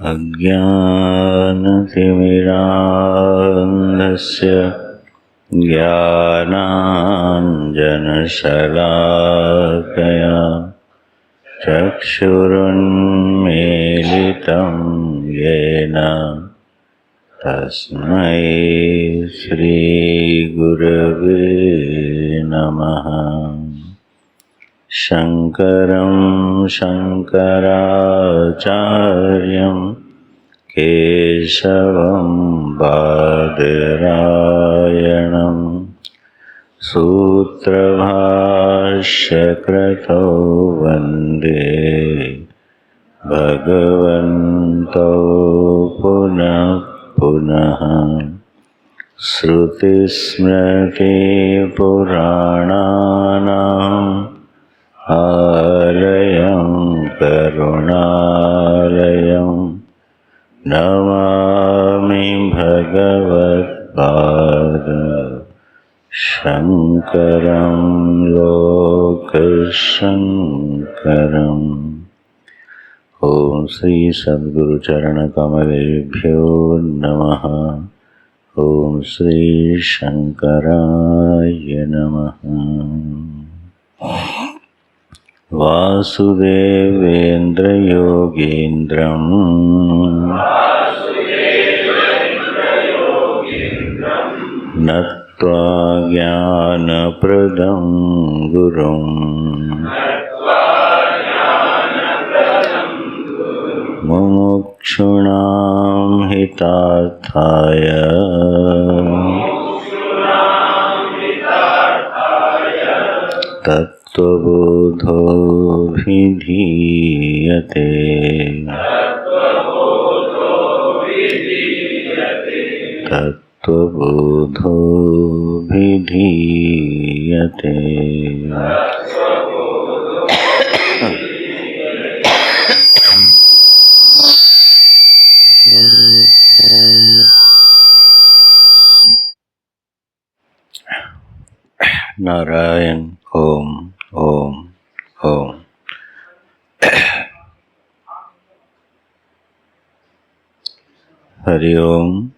अज्ञानतिमिरान्धस्य ज्ञानाञ्जनशलाकया चक्षुरुन्मीलितं येन तस्मै श्रीगुरवे नमः। शङ्करं शङ्कराचार्यं केशवं बादरायणं सूत्रभाष्यकृतौ वन्दे भगवन्तौ पुनः पुनः। श्रुतिस्मृतिपुराणानाम् आलयं करुणालयं नमामि भगवत्पाद शङ्करं लोकशङ्करम्। ओम श्री सद्गुरु चरण कमलेभ्यो नमः। ओम श्री शंकराय नमः। वासुदेवेन्द्र योगीन्द्रं नत्वा ज्ञानप्रदं गुरुं मुमुक्षूणां हितार्थाय तत्त्वबोधोऽभिधीयते। तत्त्वबोधोऽभिधीयते। नारायण। ओम ओम ओम। हरि ओम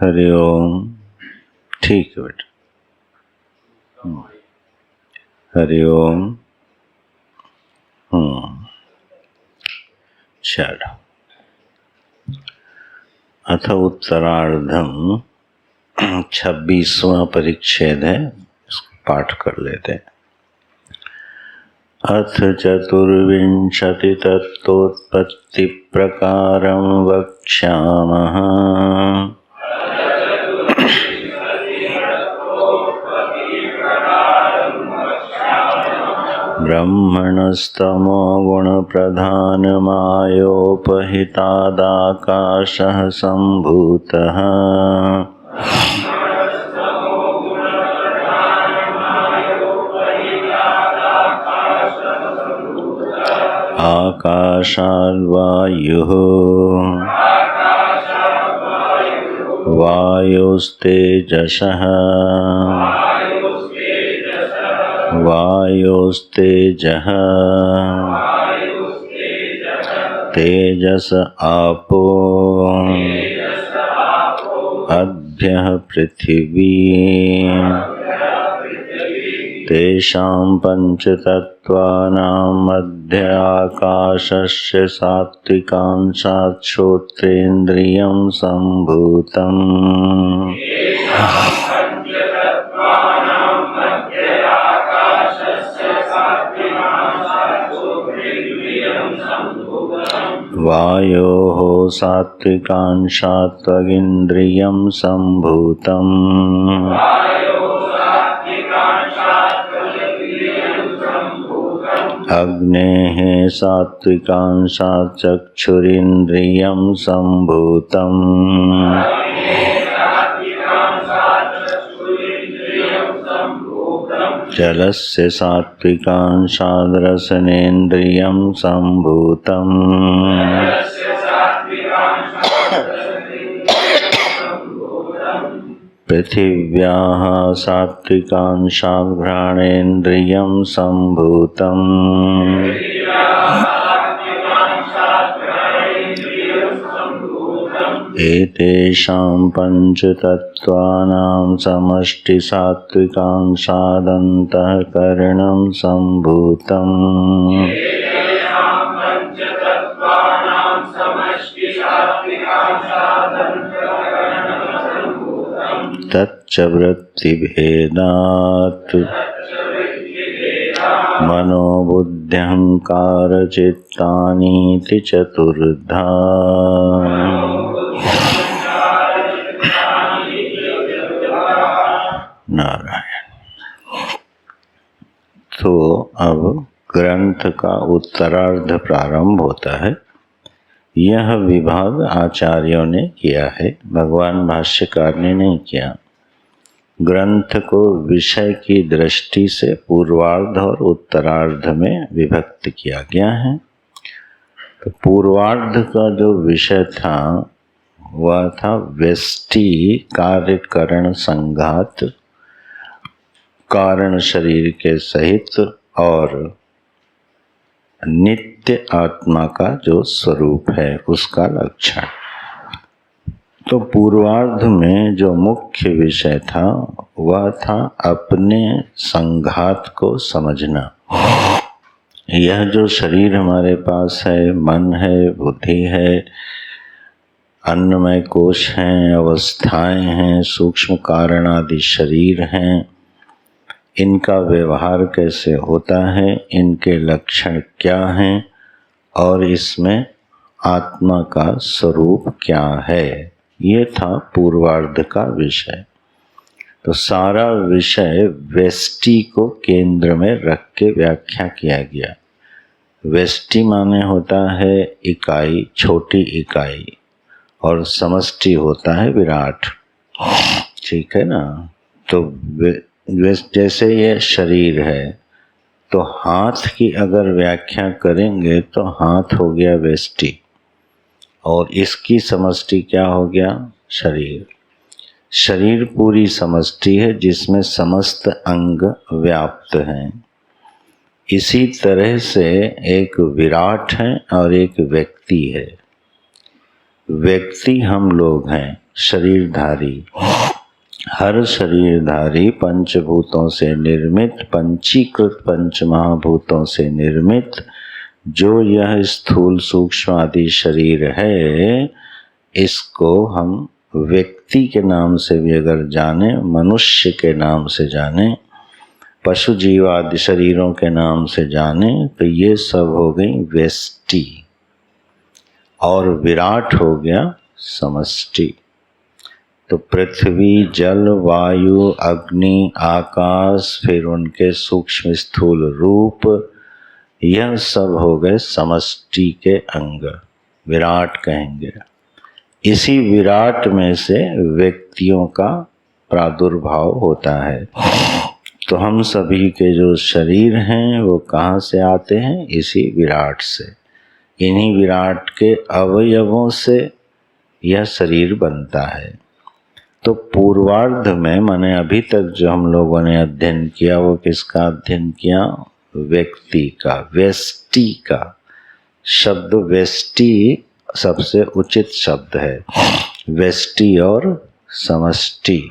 हरि ओम। ठीक है बेटा। हरि ओम। चलो। अथ उत्तरार्धम 26वां परिच्छेद है, इसको पाठ कर लेते हैं। अथ चतुर्विंशति तत्त्वोत्पत्ति प्रकारं वक्ष्यामः। ब्रह्मणस्तमो गुणप्रधानमायोपहितादाकाशः सम्भूतः। आकाशाद्वायुः वायोस्तेजसः वायोस्तेजः तेजस आपो अद्भ्यः पृथिवी तेषां पञ्चतत्त्वानां मध्ये आकाशस्य सात्विकांशात् श्रोत्रेन्द्रियं सम्भूतम्। वायोः सात्विकांशात् त्वगिन्द्रियं सम्भूतम्। अग्नेः सात्विकांशात् चक्षुरिन्द्रियं सम्भूतम्। जलस्य सात्विकांशात् रसनेन्द्रियं सम्भूतम्। पृथिव्याः सात्विकांशात् घ्राणेन्द्रियं सम्भूतम्। एतेषां पंचतत्त्वानां समष्टि सात्विकांशादन्तःकरणं सम्भूतम् तच्च वृत्तिभेदात् मनोबुद्ध्यहङ्कारचित्तानीति चतुर्धा। नारायण। तो अब ग्रंथ का उत्तरार्ध प्रारंभ होता है। यह विभाग आचार्यों ने किया है, भगवान भाष्यकार ने नहीं किया। ग्रंथ को विषय की दृष्टि से पूर्वार्ध और उत्तरार्ध में विभक्त किया गया है। तो पूर्वार्ध का जो विषय था वह था व्यष्टि कार्यकरण संघात, कारण शरीर के सहित और नित्य आत्मा का जो स्वरूप है उसका लक्षण। तो पूर्वार्ध में जो मुख्य विषय था वह था अपने संघात को समझना। यह जो शरीर हमारे पास है, मन है, बुद्धि है, अन्नमय कोश हैं, अवस्थाएं हैं, सूक्ष्म कारण आदि शरीर हैं, इनका व्यवहार कैसे होता है, इनके लक्षण क्या हैं और इसमें आत्मा का स्वरूप क्या है, ये था पूर्वार्ध का विषय। तो सारा विषय व्यष्टि को केंद्र में रख के व्याख्या किया गया। व्यष्टि माने होता है इकाई, छोटी इकाई, और समष्टि होता है विराट। ठीक है ना। तो जैसे ये शरीर है तो हाथ की अगर व्याख्या करेंगे तो हाथ हो गया व्यष्टि और इसकी समष्टि क्या हो गया, शरीर। शरीर पूरी समष्टि है जिसमें समस्त अंग व्याप्त हैं। इसी तरह से एक विराट है और एक व्यक्ति है। व्यक्ति हम लोग हैं, शरीरधारी। हर शरीरधारी पंचभूतों से निर्मित, पंचीकृत पंच महाभूतों से निर्मित जो यह स्थूल सूक्ष्म आदि शरीर है, इसको हम व्यक्ति के नाम से भी अगर जाने, मनुष्य के नाम से जाने, पशु जीव आदि शरीरों के नाम से जाने, तो ये सब हो गई व्यष्टि और विराट हो गया समष्टि। तो पृथ्वी, जल, वायु, अग्नि, आकाश, फिर उनके सूक्ष्म स्थूल रूप, यह सब हो गए समष्टि के अंग, विराट कहेंगे। इसी विराट में से व्यक्तियों का प्रादुर्भाव होता है। तो हम सभी के जो शरीर हैं वो कहाँ से आते हैं, इसी विराट से। इन्हीं विराट के अवयवों से यह शरीर बनता है। तो पूर्वार्ध में माने अभी तक जो हम लोगों ने अध्ययन किया वो किसका अध्ययन किया, व्यक्ति का, व्यष्टि का। शब्द व्यष्टि सबसे उचित शब्द है, व्यष्टि और समष्टि।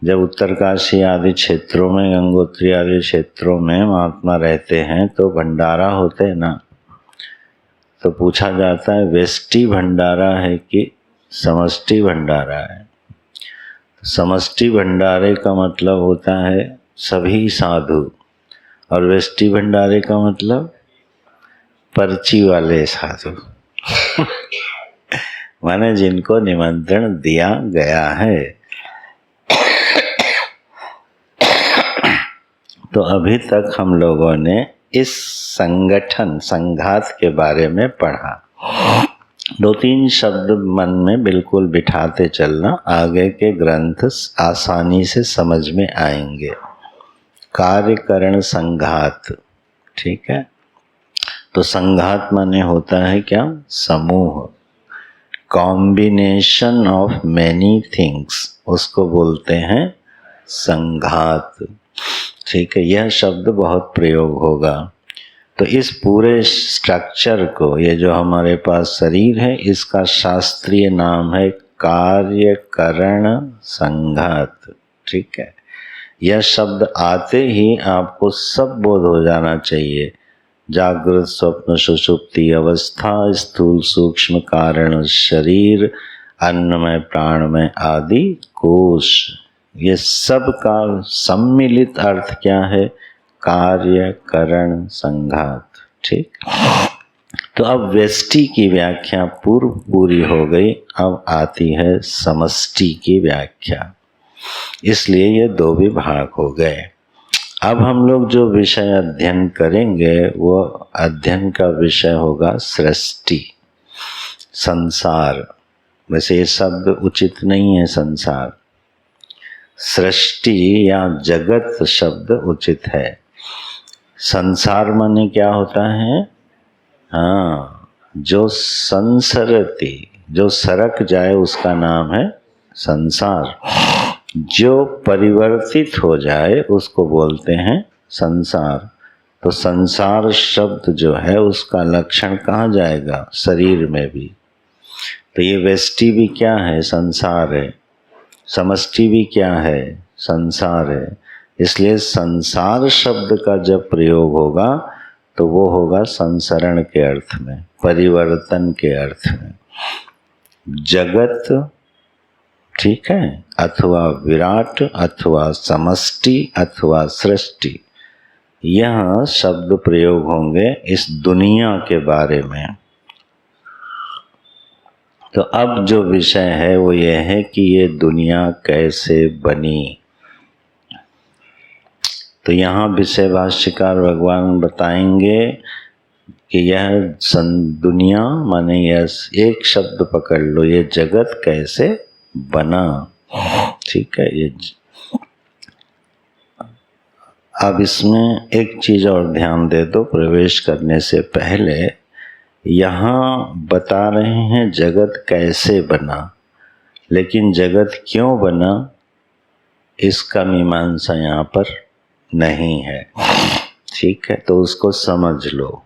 जब उत्तरकाशी आदि क्षेत्रों में, गंगोत्री आदि क्षेत्रों में महात्मा रहते हैं तो भंडारा होते हैं ना, तो पूछा जाता है व्यष्टि भंडारा है कि समष्टि भंडारा है। समष्टि भंडारे का मतलब होता है सभी साधु, और व्यष्टि भंडारे का मतलब पर्ची वाले साधु माने जिनको निमंत्रण दिया गया है। तो अभी तक हम लोगों ने इस संगठन, संघात के बारे में पढ़ा। 2-3 शब्द मन में बिल्कुल बिठाते चलना, आगे के ग्रंथ आसानी से समझ में आएंगे। कार्यकरण संघात, ठीक है। तो संघात माने होता है क्या, समूह, कॉम्बिनेशन ऑफ मैनी थिंग्स, उसको बोलते हैं संघात। ठीक है, यह शब्द बहुत प्रयोग होगा। तो इस पूरे स्ट्रक्चर को, ये जो हमारे पास शरीर है, इसका शास्त्रीय नाम है कार्यकरण संघात। ठीक है, यह शब्द आते ही आपको सब बोध हो जाना चाहिए। जागृत स्वप्न सुषुप्ति अवस्था, स्थूल सूक्ष्म कारण शरीर, अन्नमय प्राणमय आदि कोश, ये सब का सम्मिलित अर्थ क्या है? कार्य करण संघात। ठीक, तो अब व्यष्टि की व्याख्या पूरी हो गई, अब आती है समष्टि की व्याख्या। इसलिए ये दो विभाग हो गए। अब हम लोग जो विषय अध्ययन करेंगे वो अध्ययन का विषय होगा सृष्टि, संसार। वैसे ये शब्द उचित नहीं है संसार, सृष्टि या जगत शब्द उचित है। संसार माने क्या होता है? हाँ, जो संसरति, जो सरक जाए उसका नाम है संसार। जो परिवर्तित हो जाए उसको बोलते हैं संसार। तो संसार शब्द जो है उसका लक्षण कहाँ जाएगा? शरीर में भी। तो ये व्यष्टि भी क्या है? संसार है। समष्टि भी क्या है? संसार है। इसलिए संसार शब्द का जब प्रयोग होगा तो वो होगा संसरण के अर्थ में, परिवर्तन के अर्थ में। जगत, ठीक है, अथवा विराट, अथवा समष्टि, अथवा सृष्टि, यह शब्द प्रयोग होंगे इस दुनिया के बारे में। तो अब जो विषय है वो ये है कि ये दुनिया कैसे बनी। तो यहाँ विषय भाष्यकार भगवान बताएंगे कि यह दुनिया माने यह एक शब्द पकड़ लो, ये जगत कैसे बना। ठीक है, ये अब इसमें एक चीज और ध्यान दे दो प्रवेश करने से पहले। यहाँ बता रहे हैं जगत कैसे बना, लेकिन जगत क्यों बना इसका मीमांसा यहाँ पर नहीं है। ठीक है, तो उसको समझ लो।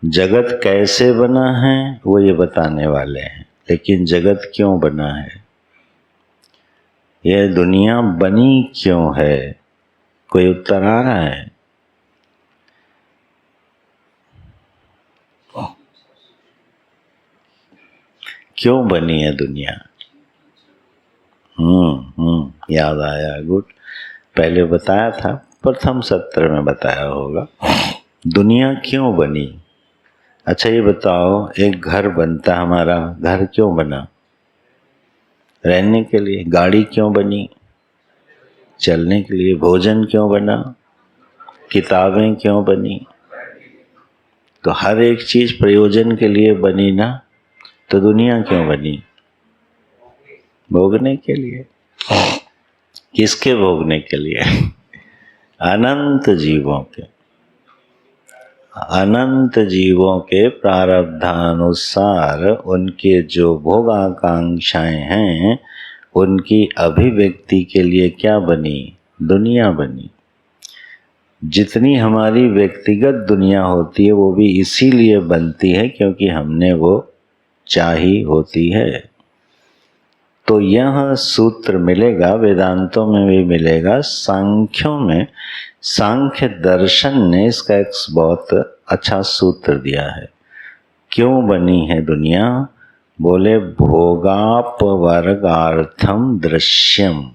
जगत कैसे बना है वो ये बताने वाले हैं, लेकिन जगत क्यों बना है, यह दुनिया बनी क्यों है, कोई उत्तर आ रहा है? क्यों बनी है दुनिया? याद आया, गुड। पहले बताया था, प्रथम सत्र में बताया होगा। दुनिया क्यों बनी? अच्छा ये बताओ, एक घर बनता, हमारा घर क्यों बना? रहने के लिए। गाड़ी क्यों बनी? चलने के लिए। भोजन क्यों बना? किताबें क्यों बनी? तो हर एक चीज प्रयोजन के लिए बनी ना। तो दुनिया क्यों बनी? भोगने के लिए। किसके भोगने के लिए? अनंत जीवों के। अनंत जीवों के प्रारब्धानुसार उनके जो भोगाकांक्षाएं हैं उनकी अभिव्यक्ति के लिए क्या बनी? दुनिया बनी। जितनी हमारी व्यक्तिगत दुनिया होती है वो भी इसीलिए बनती है क्योंकि हमने वो चाही होती है। तो यह सूत्र मिलेगा, वेदांतों में भी मिलेगा, सांख्यों में। सांख्य दर्शन ने इसका एक बहुत अच्छा सूत्र दिया है। क्यों बनी है दुनिया? बोले भोगापवर्गार्थम दृश्यम।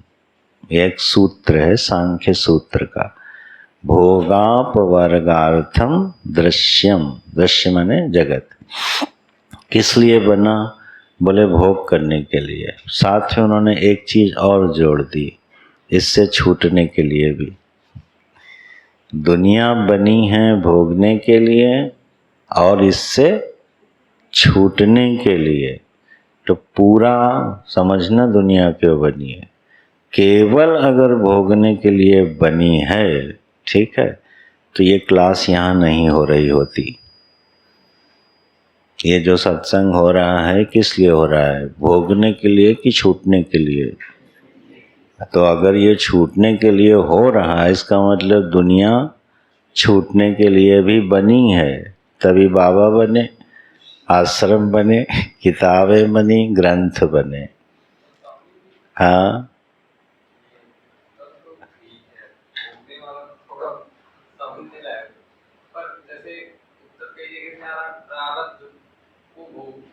एक सूत्र है सांख्य सूत्र का, भोगापवर्गार्थम दृश्यम। दृश्य माने जगत। किस लिए बना? बोले भोग करने के लिए। साथ में उन्होंने एक चीज और जोड़ दी, इससे छूटने के लिए भी। दुनिया बनी है भोगने के लिए और इससे छूटने के लिए। तो पूरा समझना दुनिया क्यों बनी है। केवल अगर भोगने के लिए बनी है, ठीक है, तो ये क्लास यहाँ नहीं हो रही होती। ये जो सत्संग हो रहा है किस लिए हो रहा है? भोगने के लिए कि छूटने के लिए? तो अगर ये छूटने के लिए हो रहा है इसका मतलब दुनिया छूटने के लिए भी बनी है, तभी बाबा बने, आश्रम बने, किताबें बनी, ग्रंथ बने। हाँ,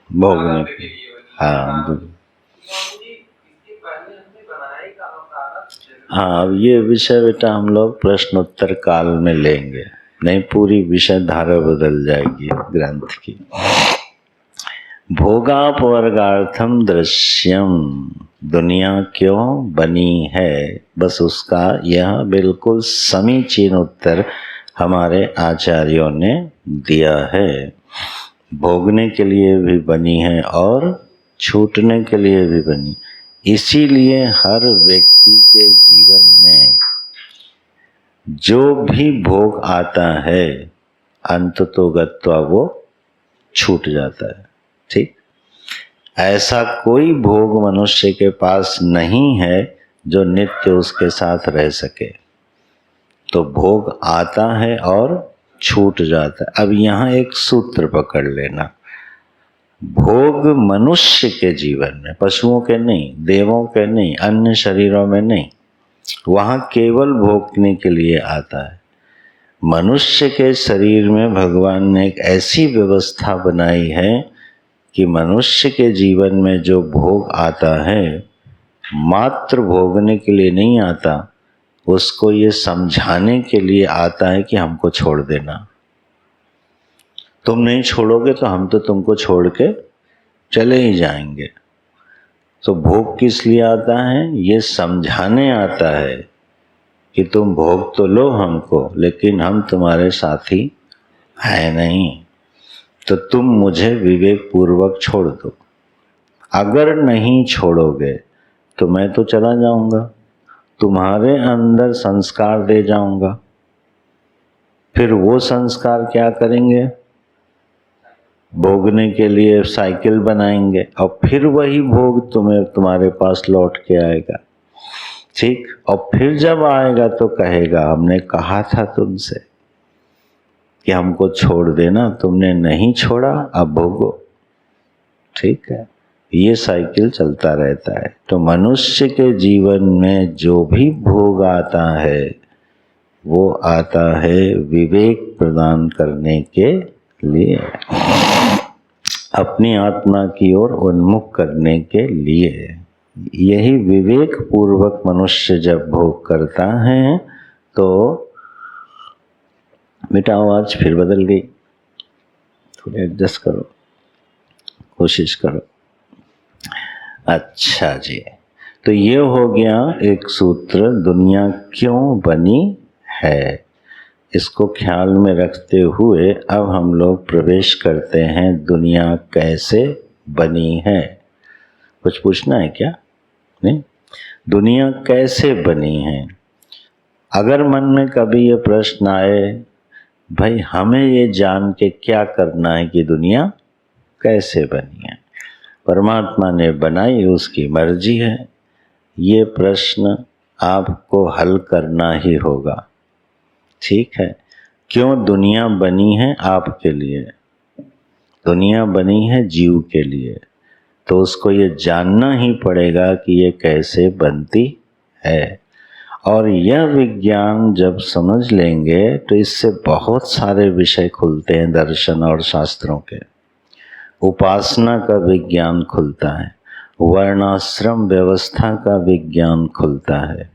भोगने के। हाँ हाँ, अब ये विषय बेटा हम लोग प्रश्नोत्तर काल में लेंगे, नहीं पूरी विषय धारा बदल जाएगी ग्रंथ की। भोगापवर्गार्थम दृश्यम, दुनिया क्यों बनी है, बस उसका यह बिल्कुल समीचीन उत्तर हमारे आचार्यों ने दिया है। भोगने के लिए भी बनी है और छूटने के लिए भी बनी। इसीलिए हर व्यक्ति के जीवन में जो भी भोग आता है अंततोगत्वा वो छूट जाता है। ठीक, ऐसा कोई भोग मनुष्य के पास नहीं है जो नित्य उसके साथ रह सके। तो भोग आता है और छूट जाता है। अब यहाँ एक सूत्र पकड़ लेना, भोग मनुष्य के जीवन में, पशुओं के नहीं, देवों के नहीं, अन्य शरीरों में नहीं, वहाँ केवल भोगने के लिए आता है। मनुष्य के शरीर में भगवान ने एक ऐसी व्यवस्था बनाई है कि मनुष्य के जीवन में जो भोग आता है मात्र भोगने के लिए नहीं आता, उसको ये समझाने के लिए आता है कि हमको छोड़ देना, तुम नहीं छोड़ोगे तो हम तो तुमको छोड़ के चले ही जाएंगे। तो भोग किस लिए आता है, ये समझाने आता है कि तुम भोग तो लो हमको, लेकिन हम तुम्हारे साथी है नहीं, तो तुम मुझे विवेक पूर्वक छोड़ दो। अगर नहीं छोड़ोगे तो मैं तो चला जाऊंगा, तुम्हारे अंदर संस्कार दे जाऊंगा, फिर वो संस्कार क्या करेंगे, भोगने के लिए साइकिल बनाएंगे और फिर वही भोग तुम्हारे पास लौट के आएगा। ठीक, और फिर जब आएगा तो कहेगा हमने कहा था तुमसे कि हमको छोड़ देना, तुमने नहीं छोड़ा, अब भोगो। ठीक है, ये साइकिल चलता रहता है। तो मनुष्य के जीवन में जो भी भोग आता है वो आता है विवेक प्रदान करने के लिए, अपनी आत्मा की ओर उन्मुख करने के लिए। यही विवेक पूर्वक मनुष्य जब भोग करता है तो बेटा आवाज फिर बदल गई, थोड़ा एडजस्ट करो, कोशिश करो। अच्छा जी, तो ये हो गया एक सूत्र, दुनिया क्यों बनी है। इसको ख्याल में रखते हुए अब हम लोग प्रवेश करते हैं दुनिया कैसे बनी है। कुछ पूछना है क्या? नहीं, दुनिया कैसे बनी है। अगर मन में कभी ये प्रश्न आए, भाई हमें ये जान के क्या करना है कि दुनिया कैसे बनी है, परमात्मा ने बनाई, उसकी मर्जी है, ये प्रश्न आपको हल करना ही होगा। ठीक है, क्यों दुनिया बनी है आपके लिए, दुनिया बनी है जीव के लिए, तो उसको ये जानना ही पड़ेगा कि ये कैसे बनती है। और यह विज्ञान जब समझ लेंगे तो इससे बहुत सारे विषय खुलते हैं दर्शन और शास्त्रों के। उपासना का विज्ञान खुलता है, वर्णाश्रम व्यवस्था का विज्ञान खुलता है,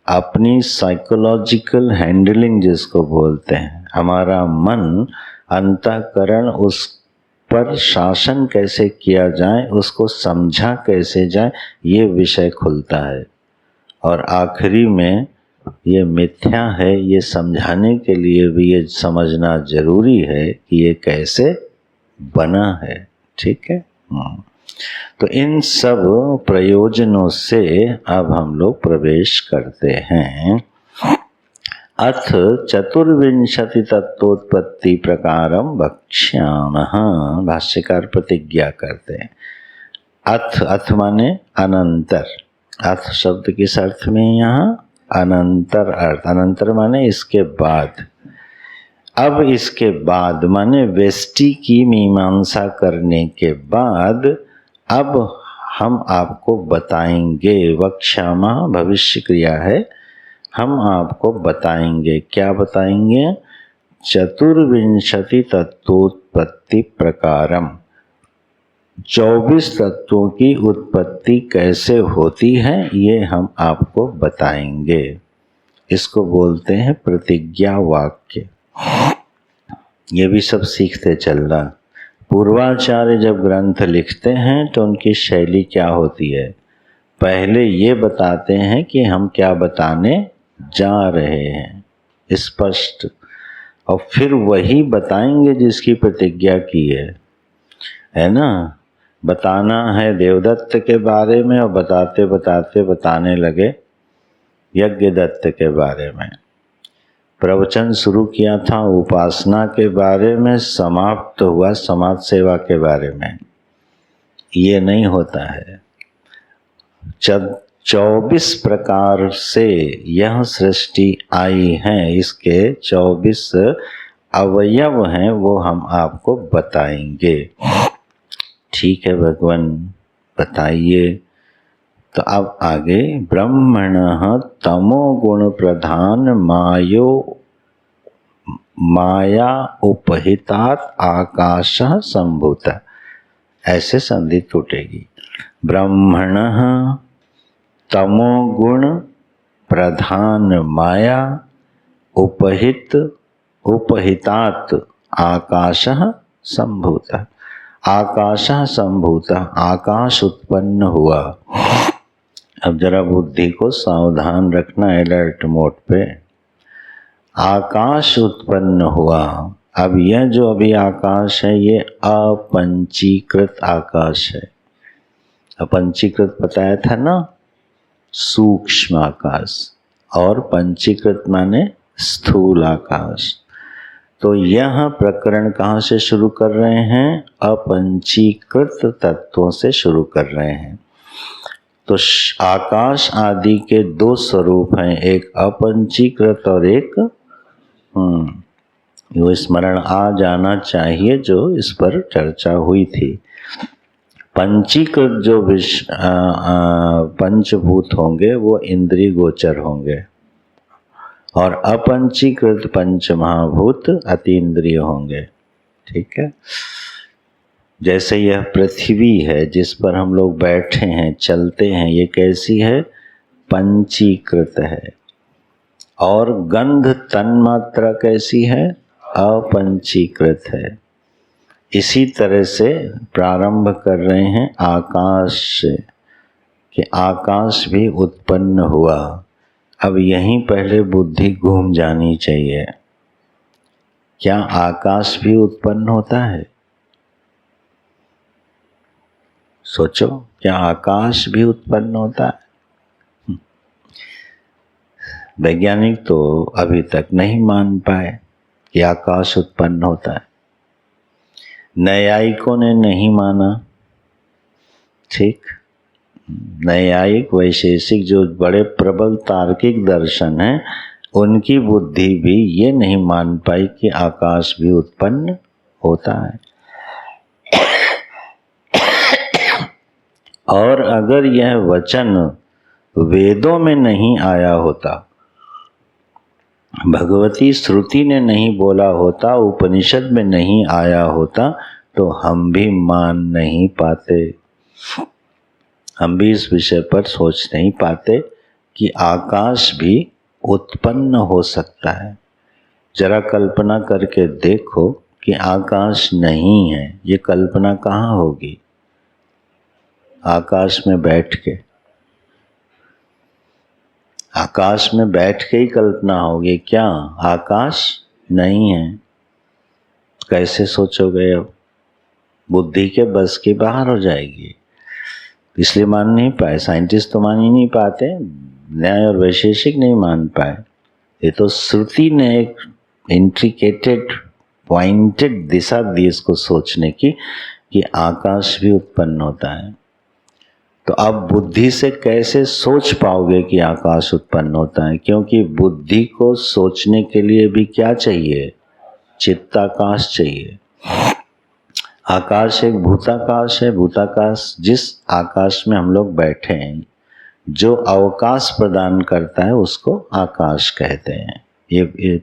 अपनी साइकोलॉजिकल हैंडलिंग जिसको बोलते हैं, हमारा मन अंतःकरण उस पर शासन कैसे किया जाए, उसको समझा कैसे जाए, ये विषय खुलता है। और आखिरी में ये मिथ्या है ये समझाने के लिए भी ये समझना जरूरी है कि ये कैसे बना है। ठीक है, तो इन सब प्रयोजनों से अब हम लोग प्रवेश करते हैं। अथ चतुर्विंशति तत्वोत्पत्ति प्रकारम वक्ष्यामः, भाष्यकार प्रतिज्ञा करते हैं। अथ, अथ माने अनंतर, अथ शब्द किस अर्थ में यहाँ, अनंतर अर्थ, अनंतर माने इसके बाद, अब इसके बाद माने वेष्टि की मीमांसा करने के बाद अब हम आपको बताएंगे, वक्ष्यामा भविष्य क्रिया है, हम आपको बताएंगे। क्या बताएंगे? चतुर्विंशति तत्वोत्पत्ति प्रकारम, 24 तत्वों की उत्पत्ति कैसे होती है ये हम आपको बताएंगे। इसको बोलते हैं प्रतिज्ञा वाक्य। ये भी सब सीखते चलना। पूर्वाचार्य जब ग्रंथ लिखते हैं तो उनकी शैली क्या होती है? पहले ये बताते हैं कि हम क्या बताने जा रहे हैं स्पष्ट, और फिर वही बताएंगे जिसकी प्रतिज्ञा की है ना। बताना है देवदत्त के बारे में और बताते बताते बताने लगे यज्ञदत्त के बारे में। प्रवचन शुरू किया था उपासना के बारे में, समाप्त हुआ समाज सेवा के बारे में। ये नहीं होता है। 24 प्रकार से यह सृष्टि आई है, इसके 24 अवयव हैं, वो हम आपको बताएंगे। ठीक है भगवान, बताइए। तो अब आगे, ब्रह्मणः तमो गुण प्रधान माया उपहितात् आकाश संभूत, ऐसे संधि टूटेगी। ब्रह्मणः तमो गुण प्रधान माया उपहितात् आकाश संभूत। आकाश संभूत, आकाश उत्पन्न हुआ। अब जरा बुद्धि को सावधान रखना, अलर्ट मोड पे। आकाश उत्पन्न हुआ। अब यह जो अभी आकाश है ये अपंचीकृत आकाश है। अपंचीकृत बताया था ना, सूक्ष्म आकाश, और पंचीकृत माने स्थूल आकाश। तो यह प्रकरण कहाँ से शुरू कर रहे हैं? अपंचीकृत तत्वों से शुरू कर रहे हैं। तो आकाश आदि के दो स्वरूप हैं, एक अपंचीकृत और एक वो स्मरण आ जाना चाहिए जो इस पर चर्चा हुई थी। पंचीकृत जो पंचभूत होंगे वो इंद्रिय गोचर होंगे, और अपंचीकृत पंच महाभूत अतीन्द्रिय होंगे। ठीक है। जैसे यह पृथ्वी है जिस पर हम लोग बैठे हैं, चलते हैं, ये कैसी है? पंचीकृत है। और गंध तन्मात्रा कैसी है? अपंचीकृत है। इसी तरह से प्रारंभ कर रहे हैं आकाश से, कि आकाश भी उत्पन्न हुआ। अब यहीं पहले बुद्धि घूम जानी चाहिए। क्या आकाश भी उत्पन्न होता है? सोचो, क्या आकाश भी उत्पन्न होता है? वैज्ञानिक तो अभी तक नहीं मान पाए कि आकाश उत्पन्न होता है। न्यायिकों ने नहीं माना। ठीक, न्यायिक वैशेषिक जो बड़े प्रबल तार्किक दर्शन हैं, उनकी बुद्धि भी ये नहीं मान पाई कि आकाश भी उत्पन्न होता है। और अगर यह वचन वेदों में नहीं आया होता, भगवती श्रुति ने नहीं बोला होता, उपनिषद में नहीं आया होता, तो हम भी मान नहीं पाते। हम भी इस विषय पर सोच नहीं पाते कि आकाश भी उत्पन्न हो सकता है। जरा कल्पना करके देखो कि आकाश नहीं है, ये कल्पना कहाँ होगी? आकाश में बैठ के, आकाश में बैठ के ही कल्पना होगी। क्या आकाश नहीं है? कैसे सोचोगे? अब बुद्धि के बस के बाहर हो जाएगी। इसलिए मान नहीं पाए, साइंटिस्ट तो मान ही नहीं पाते, न्याय और वैशेषिक नहीं मान पाए। ये तो श्रुति ने एक इंट्रिकेटेड पॉइंटेड दिशा दी इसको सोचने की कि आकाश भी उत्पन्न होता है। तो अब बुद्धि से कैसे सोच पाओगे कि आकाश उत्पन्न होता है? क्योंकि बुद्धि को सोचने के लिए भी क्या चाहिए? चित्ताकाश चाहिए। आकाश एक भूताकाश है। भूताकाश जिस आकाश में हम लोग बैठे हैं, जो अवकाश प्रदान करता है उसको आकाश कहते हैं। ये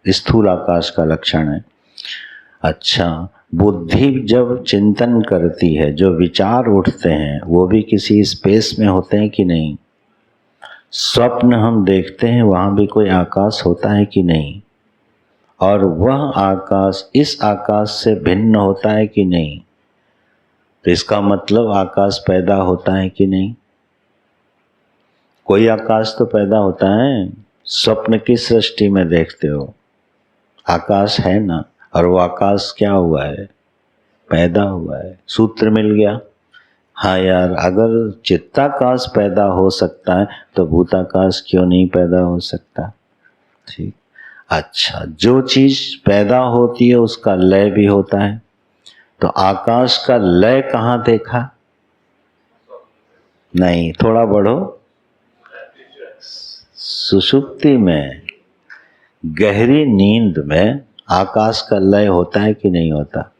स्थूल आकाश का लक्षण है। अच्छा, बुद्धि जब चिंतन करती है, जो विचार उठते हैं वो भी किसी स्पेस में होते हैं कि नहीं? स्वप्न हम देखते हैं, वहाँ भी कोई आकाश होता है कि नहीं? और वह आकाश इस आकाश से भिन्न होता है कि नहीं? तो इसका मतलब आकाश पैदा होता है कि नहीं? कोई आकाश तो पैदा होता है। स्वप्न की सृष्टि में देखते हो, आकाश है ना, और वो आकाश क्या हुआ है? पैदा हुआ है। सूत्र मिल गया। हाँ यार, अगर चित्ताकाश पैदा हो सकता है तो भूताकाश क्यों नहीं पैदा हो सकता? ठीक। अच्छा, जो चीज पैदा होती है उसका लय भी होता है, तो आकाश का लय कहाँ देखा? नहीं, थोड़ा बढ़ो। सुषुप्ति में, गहरी नींद में आकाश का लय होता है कि नहीं होता?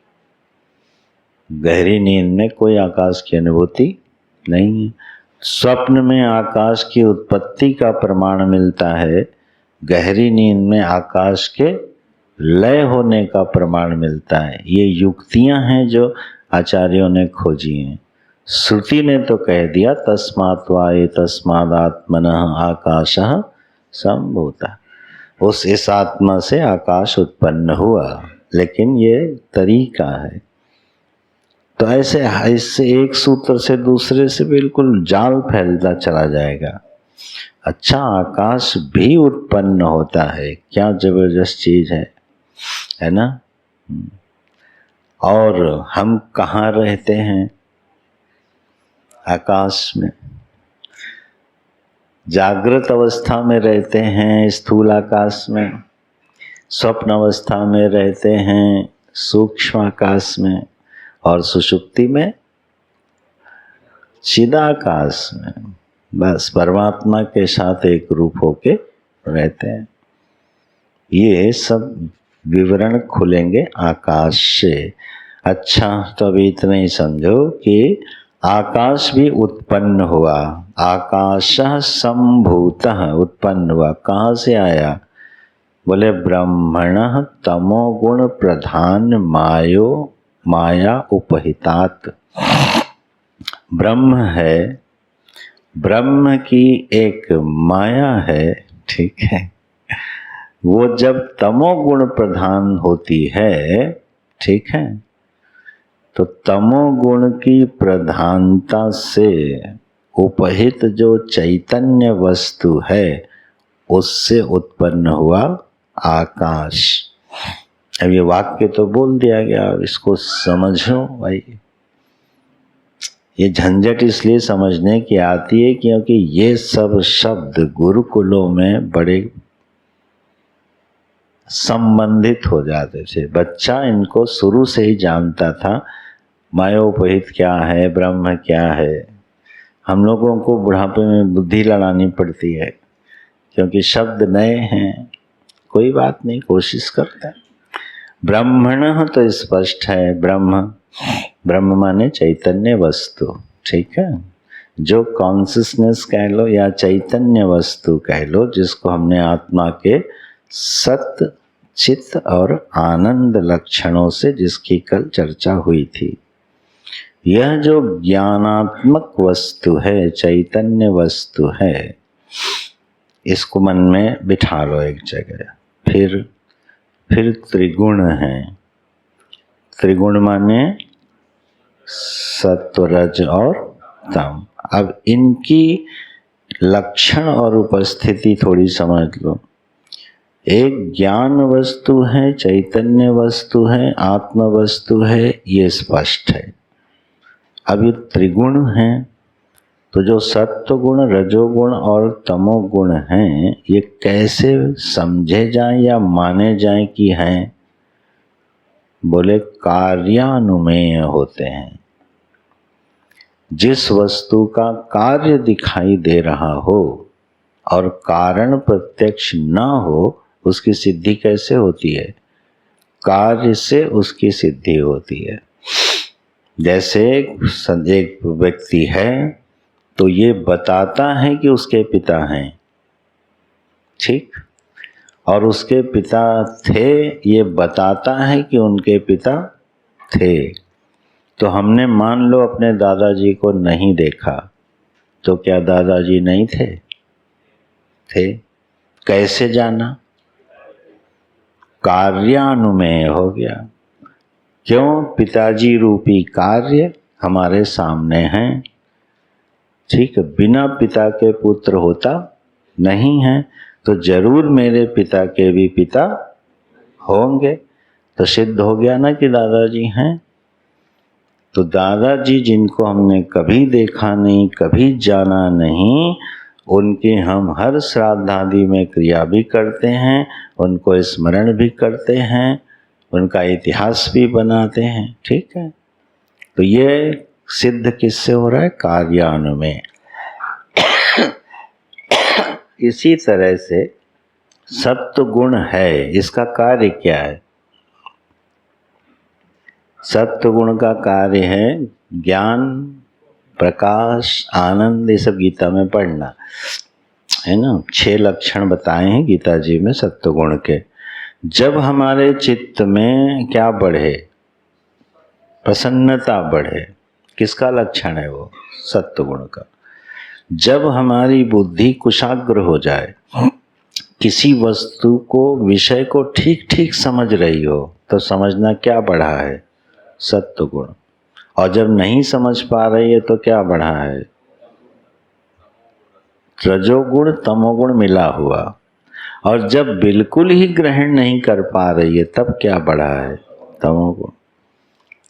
गहरी नींद में कोई आकाश की अनुभूति नहीं है। स्वप्न में आकाश की उत्पत्ति का प्रमाण मिलता है, गहरी नींद में आकाश के लय होने का प्रमाण मिलता है। ये युक्तियां हैं जो आचार्यों ने खोजी हैं। श्रुति ने तो कह दिया तस्मात् वा एतस्मादात्मनः आकाशः सम्भूतः, उस इस आत्मा से आकाश उत्पन्न हुआ, लेकिन ये तरीका है। तो ऐसे इससे एक सूत्र से दूसरे से बिल्कुल जाल फैलता चला जाएगा। अच्छा, आकाश भी उत्पन्न होता है, क्या जबरदस्त चीज है ना? और हम कहाँ रहते हैं? आकाश में। जागृत अवस्था में रहते हैं स्थूल आकाश में, स्वप्न अवस्था में रहते हैं सूक्ष्म आकाश में, और सुषुप्ति में चिदाकाश में। बस परमात्मा के साथ एक रूप होके रहते हैं। ये सब विवरण खुलेंगे आकाश से। अच्छा, तो अभी इतना ही समझो कि आकाश भी उत्पन्न हुआ। आकाशः सम्भूतः, उत्पन्न हुआ। कहाँ से आया? बोले ब्रह्मणः तमोगुण प्रधान माया उपहितात्। ब्रह्म है, ब्रह्म की एक माया है, ठीक है, वो जब तमोगुण प्रधान होती है, ठीक है, तो तमोगुण की प्रधानता से उपहित जो चैतन्य वस्तु है उससे उत्पन्न हुआ आकाश। अब ये वाक्य तो बोल दिया गया, इसको समझो भाई। ये झंझट इसलिए समझने की आती है क्योंकि ये सब शब्द गुरुकुलों में बड़े संबंधित हो जाते थे। बच्चा इनको शुरू से ही जानता था, मायोपहित क्या है, ब्रह्म क्या है। हम लोगों को बुढ़ापे में बुद्धि लड़ानी पड़ती है क्योंकि शब्द नए हैं। कोई बात नहीं, कोशिश करते हैं। ब्रह्मणः तो स्पष्ट है, ब्रह्म माने चैतन्य वस्तु, ठीक है, जो कॉन्सियसनेस कह लो या चैतन्य वस्तु कह लो, जिसको हमने आत्मा के सत्य, चित्त और आनंद लक्षणों से जिसकी कल चर्चा हुई थी। यह जो ज्ञानात्मक वस्तु है, चैतन्य वस्तु है, इसको मन में बिठा लो एक जगह। फिर त्रिगुण है। त्रिगुण माने सत्व, रज और तम। अब इनकी लक्षण और उपस्थिति थोड़ी समझ लो। एक ज्ञान वस्तु है, चैतन्य वस्तु है, आत्म वस्तु है, ये स्पष्ट है। अब ये त्रिगुण हैं, तो जो सत्व गुण, रजोगुण और तमोगुण हैं, ये कैसे समझे जाएं या माने जाएं कि हैं? बोले कार्यानुमेय होते हैं। जिस वस्तु का कार्य दिखाई दे रहा हो और कारण प्रत्यक्ष न हो, उसकी सिद्धि कैसे होती है? कार्य से उसकी सिद्धि होती है। जैसे एक व्यक्ति है तो ये बताता है कि उसके पिता हैं, ठीक, और उसके पिता थे ये बताता है कि उनके पिता थे। तो हमने मान लो अपने दादाजी को नहीं देखा, तो क्या दादाजी नहीं थे? थे। कैसे जाना? कार्यानुमेय हो गया। क्यों? पिताजी रूपी कार्य हमारे सामने हैं, ठीक। बिना पिता के पुत्र होता नहीं है, तो जरूर मेरे पिता के भी पिता होंगे। तो सिद्ध हो गया ना कि दादाजी हैं। तो दादाजी जिनको हमने कभी देखा नहीं, कभी जाना नहीं, उनके हम हर श्राद्ध आदि में क्रिया भी करते हैं, उनको स्मरण भी करते हैं, उनका इतिहास भी बनाते हैं, ठीक है। तो ये सिद्ध किससे हो रहा है? कार्यानुमेय। इसी तरह से सत्व गुण है, इसका कार्य क्या है? सत्व गुण का कार्य है ज्ञान, प्रकाश, आनंद। ये सब गीता में पढ़ना है ना। 6 लक्षण बताए हैं गीता जी में सत्व गुण के। जब हमारे चित्त में क्या बढ़े? प्रसन्नता बढ़े। किसका लक्षण है वो? सत्व गुण का। जब हमारी बुद्धि कुशाग्र हो जाए, किसी वस्तु को, विषय को ठीक ठीक समझ रही हो, तो समझना क्या बढ़ा है? सत्व गुण। और जब नहीं समझ पा रही है तो क्या बढ़ा है? रजोगुण तमोगुण मिला हुआ। और जब बिल्कुल ही ग्रहण नहीं कर पा रही है तब क्या बढ़ा है? तमोगुण।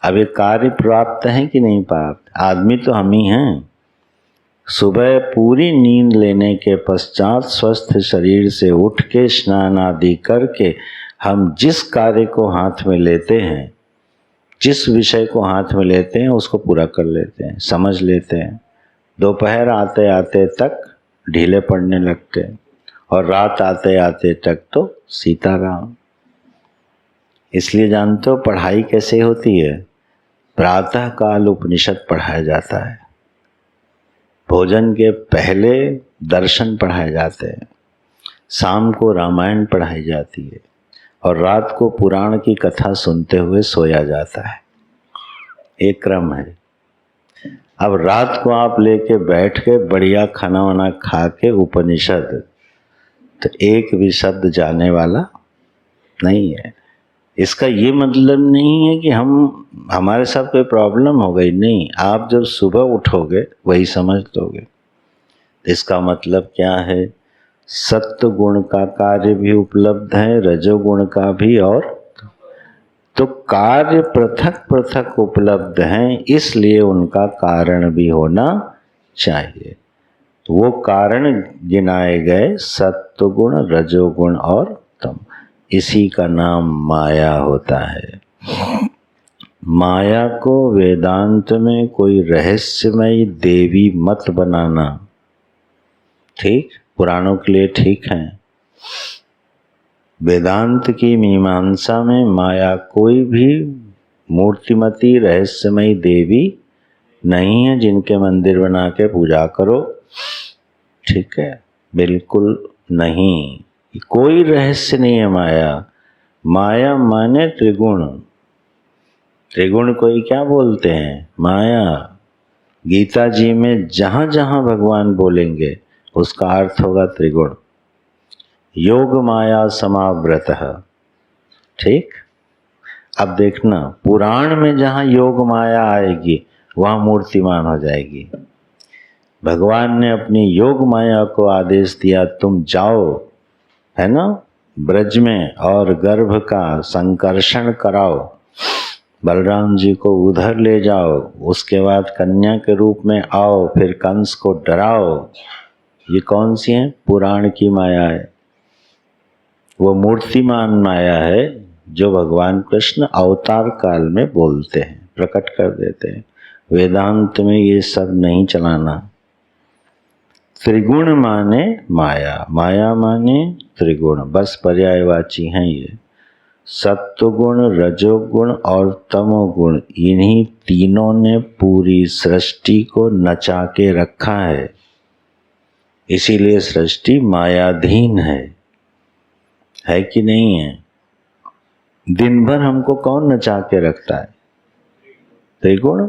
अब ये कार्य प्राप्त है कि नहीं प्राप्त? आदमी तो हम ही हैं। सुबह पूरी नींद लेने के पश्चात स्वस्थ शरीर से उठ के स्नान आदि करके हम जिस कार्य को हाथ में लेते हैं, जिस विषय को हाथ में लेते हैं, उसको पूरा कर लेते हैं, समझ लेते हैं। दोपहर आते आते तक ढीले पड़ने लगते हैं, और रात आते आते तक तो सीताराम। इसलिए जानते हो पढ़ाई कैसे होती है? प्रातः काल उपनिषद पढ़ाया जाता है, भोजन के पहले दर्शन पढ़ाए जाते हैं, शाम को रामायण पढ़ाई जाती है, और रात को पुराण की कथा सुनते हुए सोया जाता है। एक क्रम है। अब रात को आप लेके बैठ के बढ़िया खाना वाना खा के उपनिषद, तो एक भी शब्द जाने वाला नहीं है। इसका ये मतलब नहीं है कि हमारे साथ कोई प्रॉब्लम हो गई, नहीं। आप जब सुबह उठोगे वही समझ लोगे। इसका मतलब क्या है? सत्व गुण का कार्य भी उपलब्ध है, रजोगुण का भी, और तो कार्य पृथक पृथक उपलब्ध हैं, इसलिए उनका कारण भी होना चाहिए। तो वो कारण गिनाए गए सत्व गुण, रजोगुण और तम। इसी का नाम माया होता है। माया को वेदांत में कोई रहस्यमयी देवी मत बनाना, ठीक, पुराणों के लिए ठीक है। वेदांत की मीमांसा में माया कोई भी मूर्तिमती रहस्यमयी देवी नहीं है जिनके मंदिर बना के पूजा करो, ठीक है, बिल्कुल नहीं। कोई रहस्य नहीं है माया। माया माने त्रिगुण। त्रिगुण को ही क्या बोलते हैं? माया। गीता जी में जहाँ जहाँ भगवान बोलेंगे उसका अर्थ होगा त्रिगुण। योग माया समाव्रतः, ठीक। अब देखना, पुराण में जहाँ योग माया आएगी वहाँ मूर्तिमान हो जाएगी। भगवान ने अपनी योग माया को आदेश दिया, तुम जाओ, है ना, ब्रज में, और गर्भ का संकर्षण कराओ, बलराम जी को उधर ले जाओ, उसके बाद कन्या के रूप में आओ, फिर कंस को डराओ। ये कौन सी है? पुराण की माया है। वो मूर्तिमान माया है जो भगवान कृष्ण अवतार काल में बोलते हैं, प्रकट कर देते हैं। वेदांत में ये सब नहीं चलाना। त्रिगुण माने माया, माया माने त्रिगुण, बस पर्यायवाची हैं ये। सत्वगुण, रजोगुण और तमोगुण, इन्हीं तीनों ने पूरी सृष्टि को नचा के रखा है। इसीलिए सृष्टि मायाधीन है कि नहीं है? दिन भर हमको कौन नचा के रखता है? त्रिगुण।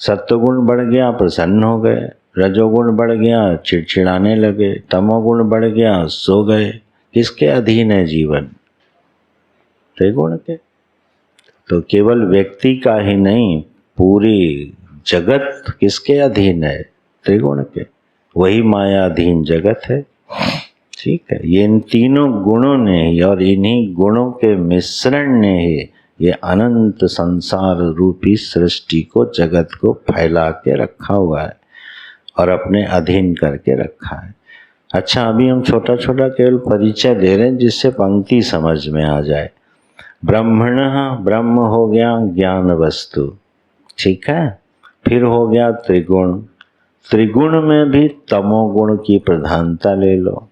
सत्वगुण बढ़ गया प्रसन्न हो गए, रजोगुण बढ़ गया चिड़चिड़ाने लगे, तमोगुण बढ़ गया सो गए। किसके अधीन है जीवन? त्रिगुण के। तो केवल व्यक्ति का ही नहीं, पूरी जगत किसके अधीन है? त्रिगुण के। वही मायाधीन जगत है। ठीक है, ये इन तीनों गुणों ने ही और इन्हीं गुणों के मिश्रण ने ही ये अनंत संसार रूपी सृष्टि को, जगत को फैला के रखा हुआ है और अपने अधीन करके रखा है। अच्छा, अभी हम छोटा छोटा केवल परिचय दे रहे हैं जिससे पंक्ति समझ में आ जाए। ब्रह्मणः, ब्रह्म हो गया ज्ञान वस्तु, ठीक है। फिर हो गया त्रिगुण। त्रिगुण में भी तमोगुण की प्रधानता ले लो।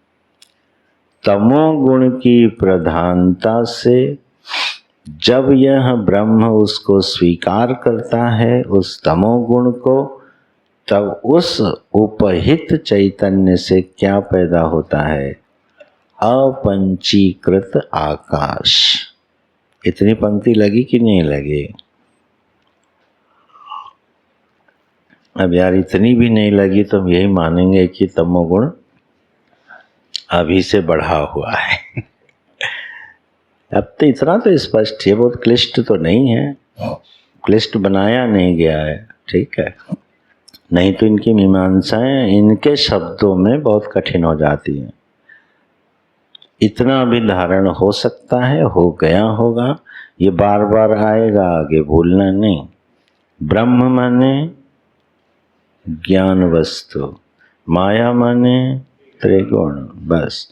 तमोगुण की प्रधानता से जब यह ब्रह्म उसको स्वीकार करता है, उस तमोगुण को, तब उस उपहित चैतन्य से क्या पैदा होता है? अपंचीकृत आकाश। इतनी पंक्ति लगी कि नहीं लगी? अब यार इतनी भी नहीं लगी तो हम यही मानेंगे कि तमोगुण अभी से बढ़ा हुआ है। अब तो इतना तो स्पष्ट है, बहुत क्लिष्ट तो नहीं है, क्लिष्ट बनाया नहीं गया है, ठीक है। नहीं तो इनकी मीमांसाएं इनके शब्दों में बहुत कठिन हो जाती हैं। इतना भी धारण हो सकता है, हो गया होगा, ये बार बार आएगा, आगे भूलना नहीं। ब्रह्म माने ज्ञान वस्तु, माया माने त्रिगुण। बस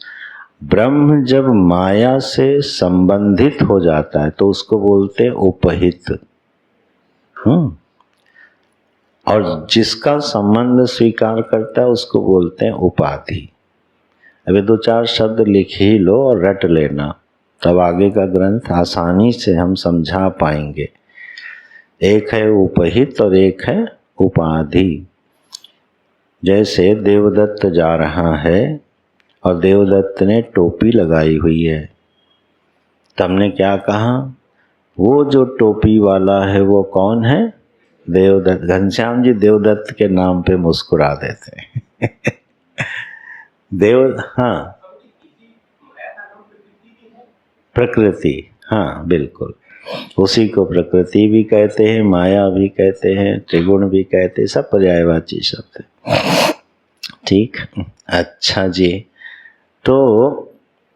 ब्रह्म जब माया से संबंधित हो जाता है तो उसको बोलते हैं उपहित। और जिसका संबंध स्वीकार करता है उसको बोलते हैं उपाधि। अभी दो चार शब्द लिख ही लो और रट लेना, तब आगे का ग्रंथ आसानी से हम समझा पाएंगे। एक है उपहित और एक है उपाधि। जैसे देवदत्त जा रहा है और देवदत्त ने टोपी लगाई हुई है, तो हमने क्या कहा? वो जो टोपी वाला है वो कौन है? देवदत्त। घनश्याम जी देवदत्त के नाम पे मुस्कुरा देते हैं। हाँ, प्रकृति, हाँ बिल्कुल, उसी को प्रकृति भी कहते हैं, माया भी कहते हैं, त्रिगुण भी कहते हैं, सब पर्यायवाची शब्द है। ठीक, अच्छा जी। तो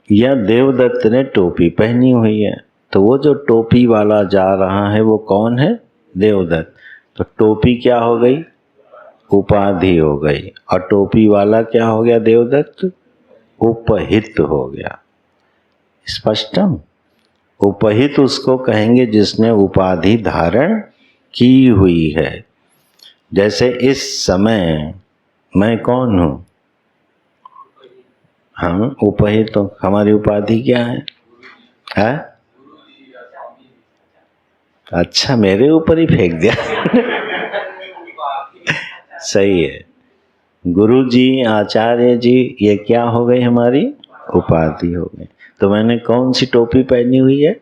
यह देवदत्त ने टोपी पहनी हुई है, तो वो जो टोपी वाला जा रहा है वो कौन है? देवदत्त। तो टोपी क्या हो गई? उपाधि हो गई। और टोपी वाला क्या हो गया? देवदत्त उपहित हो गया। स्पष्टम? उपहित उसको कहेंगे जिसने उपाधि धारण की हुई है। जैसे इस समय मैं कौन हूं? हम उपहित, तो हमारी उपाधि क्या है? अच्छा, मेरे ऊपर ही फेंक दिया। सही है। गुरु जी, आचार्य जी, ये क्या हो गई? हमारी उपाधि हो गई। तो मैंने कौन सी टोपी पहनी हुई है?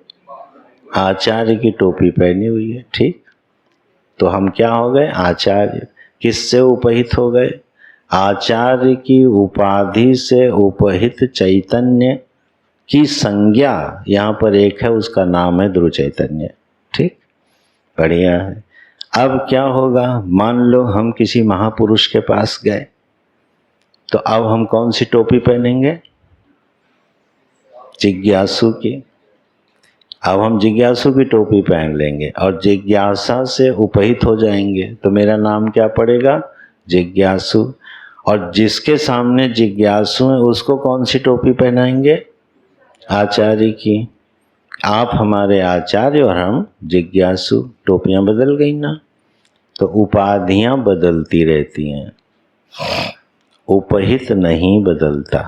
आचार्य की टोपी पहनी हुई है। ठीक, तो हम क्या हो गए? आचार्य। किससे उपहित हो गए? आचार्य की उपाधि से उपहित चैतन्य की संज्ञा यहाँ पर एक है, उसका नाम है ध्रुव चैतन्य। ठीक, बढ़िया है। अब क्या होगा? मान लो हम किसी महापुरुष के पास गए, तो अब हम कौन सी टोपी पहनेंगे? जिज्ञासु की। अब हम जिज्ञासु की टोपी पहन लेंगे और जिज्ञासा से उपहित हो जाएंगे, तो मेरा नाम क्या पड़ेगा? जिज्ञासु। और जिसके सामने जिज्ञासु है उसको कौन सी टोपी पहनाएंगे? आचार्य की। आप हमारे आचार्य और हम जिज्ञासु। टोपियां बदल गई ना? तो उपाधियां बदलती रहती हैं, उपहित नहीं बदलता।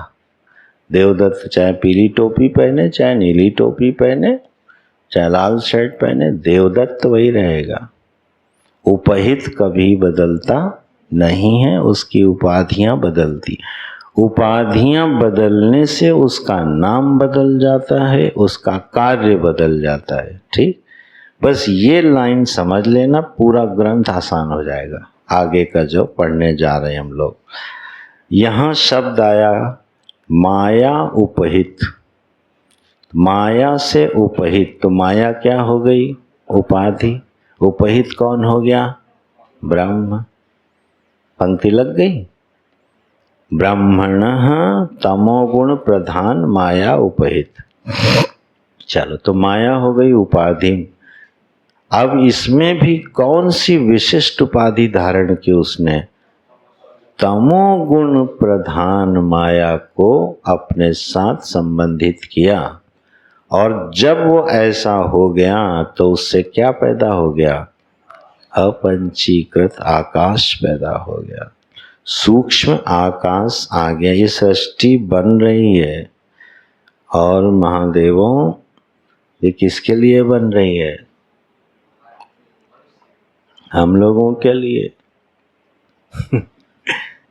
देवदत्त चाहे पीली टोपी पहने, चाहे नीली टोपी पहने, चाहे लाल शर्ट पहने, देवदत्त वही रहेगा। उपहित कभी बदलता नहीं है, उसकी उपाधियां बदलती। उपाधियां बदलने से उसका नाम बदल जाता है, उसका कार्य बदल जाता है। ठीक, बस ये लाइन समझ लेना, पूरा ग्रंथ आसान हो जाएगा। आगे का जो पढ़ने जा रहे हैं हम लोग, यहाँ शब्द आया माया उपहित। माया से उपहित, तो माया क्या हो गई? उपाधि। उपहित कौन हो गया? ब्रह्म। पंक्ति लग गई। ब्रह्मणः तमोगुण प्रधान माया उपहित। चलो, तो माया हो गई उपाधि। अब इसमें भी कौन सी विशिष्ट उपाधि धारण की उसने? तमोगुण प्रधान माया को अपने साथ संबंधित किया। और जब वो ऐसा हो गया तो उससे क्या पैदा हो गया? अपंचीकृत आकाश पैदा हो गया। सूक्ष्म आकाश आ गया। ये सृष्टि बन रही है। और महादेवों, ये किसके लिए बन रही है? हम लोगों के लिए।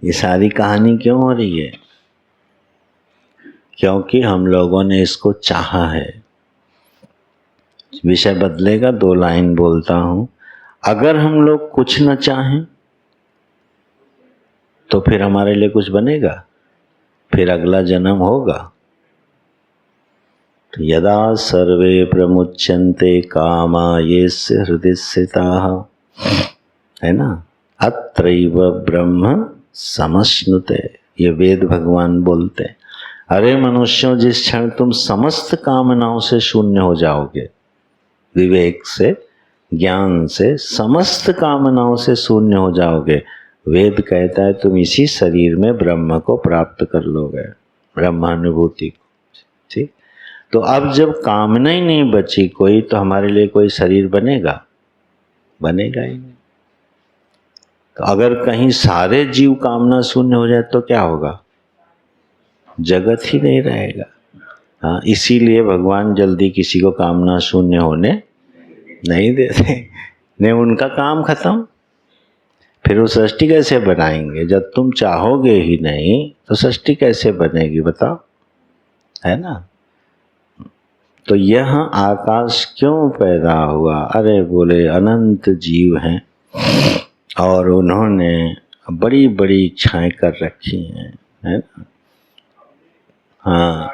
ये सारी कहानी क्यों हो रही है? क्योंकि हम लोगों ने इसको चाहा है। विषय बदलेगा, 2 लाइन बोलता हूं। अगर हम लोग कुछ न चाहें तो फिर हमारे लिए कुछ बनेगा? फिर अगला जन्म होगा? तो यदा सर्वे प्रमुच्यन्ते कामा येस्य हृदि स्थिताः, है ना, अत्रैव ब्रह्म समश्नुते। ये वेद भगवान बोलते। अरे मनुष्यों, जिस क्षण तुम समस्त कामनाओं से शून्य हो जाओगे, विवेक से, ज्ञान से, समस्त कामनाओं से शून्य हो जाओगे, वेद कहता है तुम इसी शरीर में ब्रह्म को प्राप्त कर लोगे, ब्रह्मानुभूति को। ठीक, तो अब जब कामना ही नहीं बची कोई, तो हमारे लिए कोई शरीर बनेगा? बनेगा ही नहीं। तो अगर कहीं सारे जीव कामना शून्य हो जाए तो क्या होगा? जगत ही नहीं रहेगा। हाँ, इसीलिए भगवान जल्दी किसी को कामना शून्य होने नहीं देते। नहीं, उनका काम खत्म। फिर वो सृष्टि कैसे बनाएंगे? जब तुम चाहोगे ही नहीं तो सृष्टि कैसे बनेगी बताओ, है ना। तो यह आकाश क्यों पैदा हुआ? अरे बोले अनंत जीव हैं और उन्होंने बड़ी बड़ी इच्छाएं कर रखी हैं, है ना। हाँ,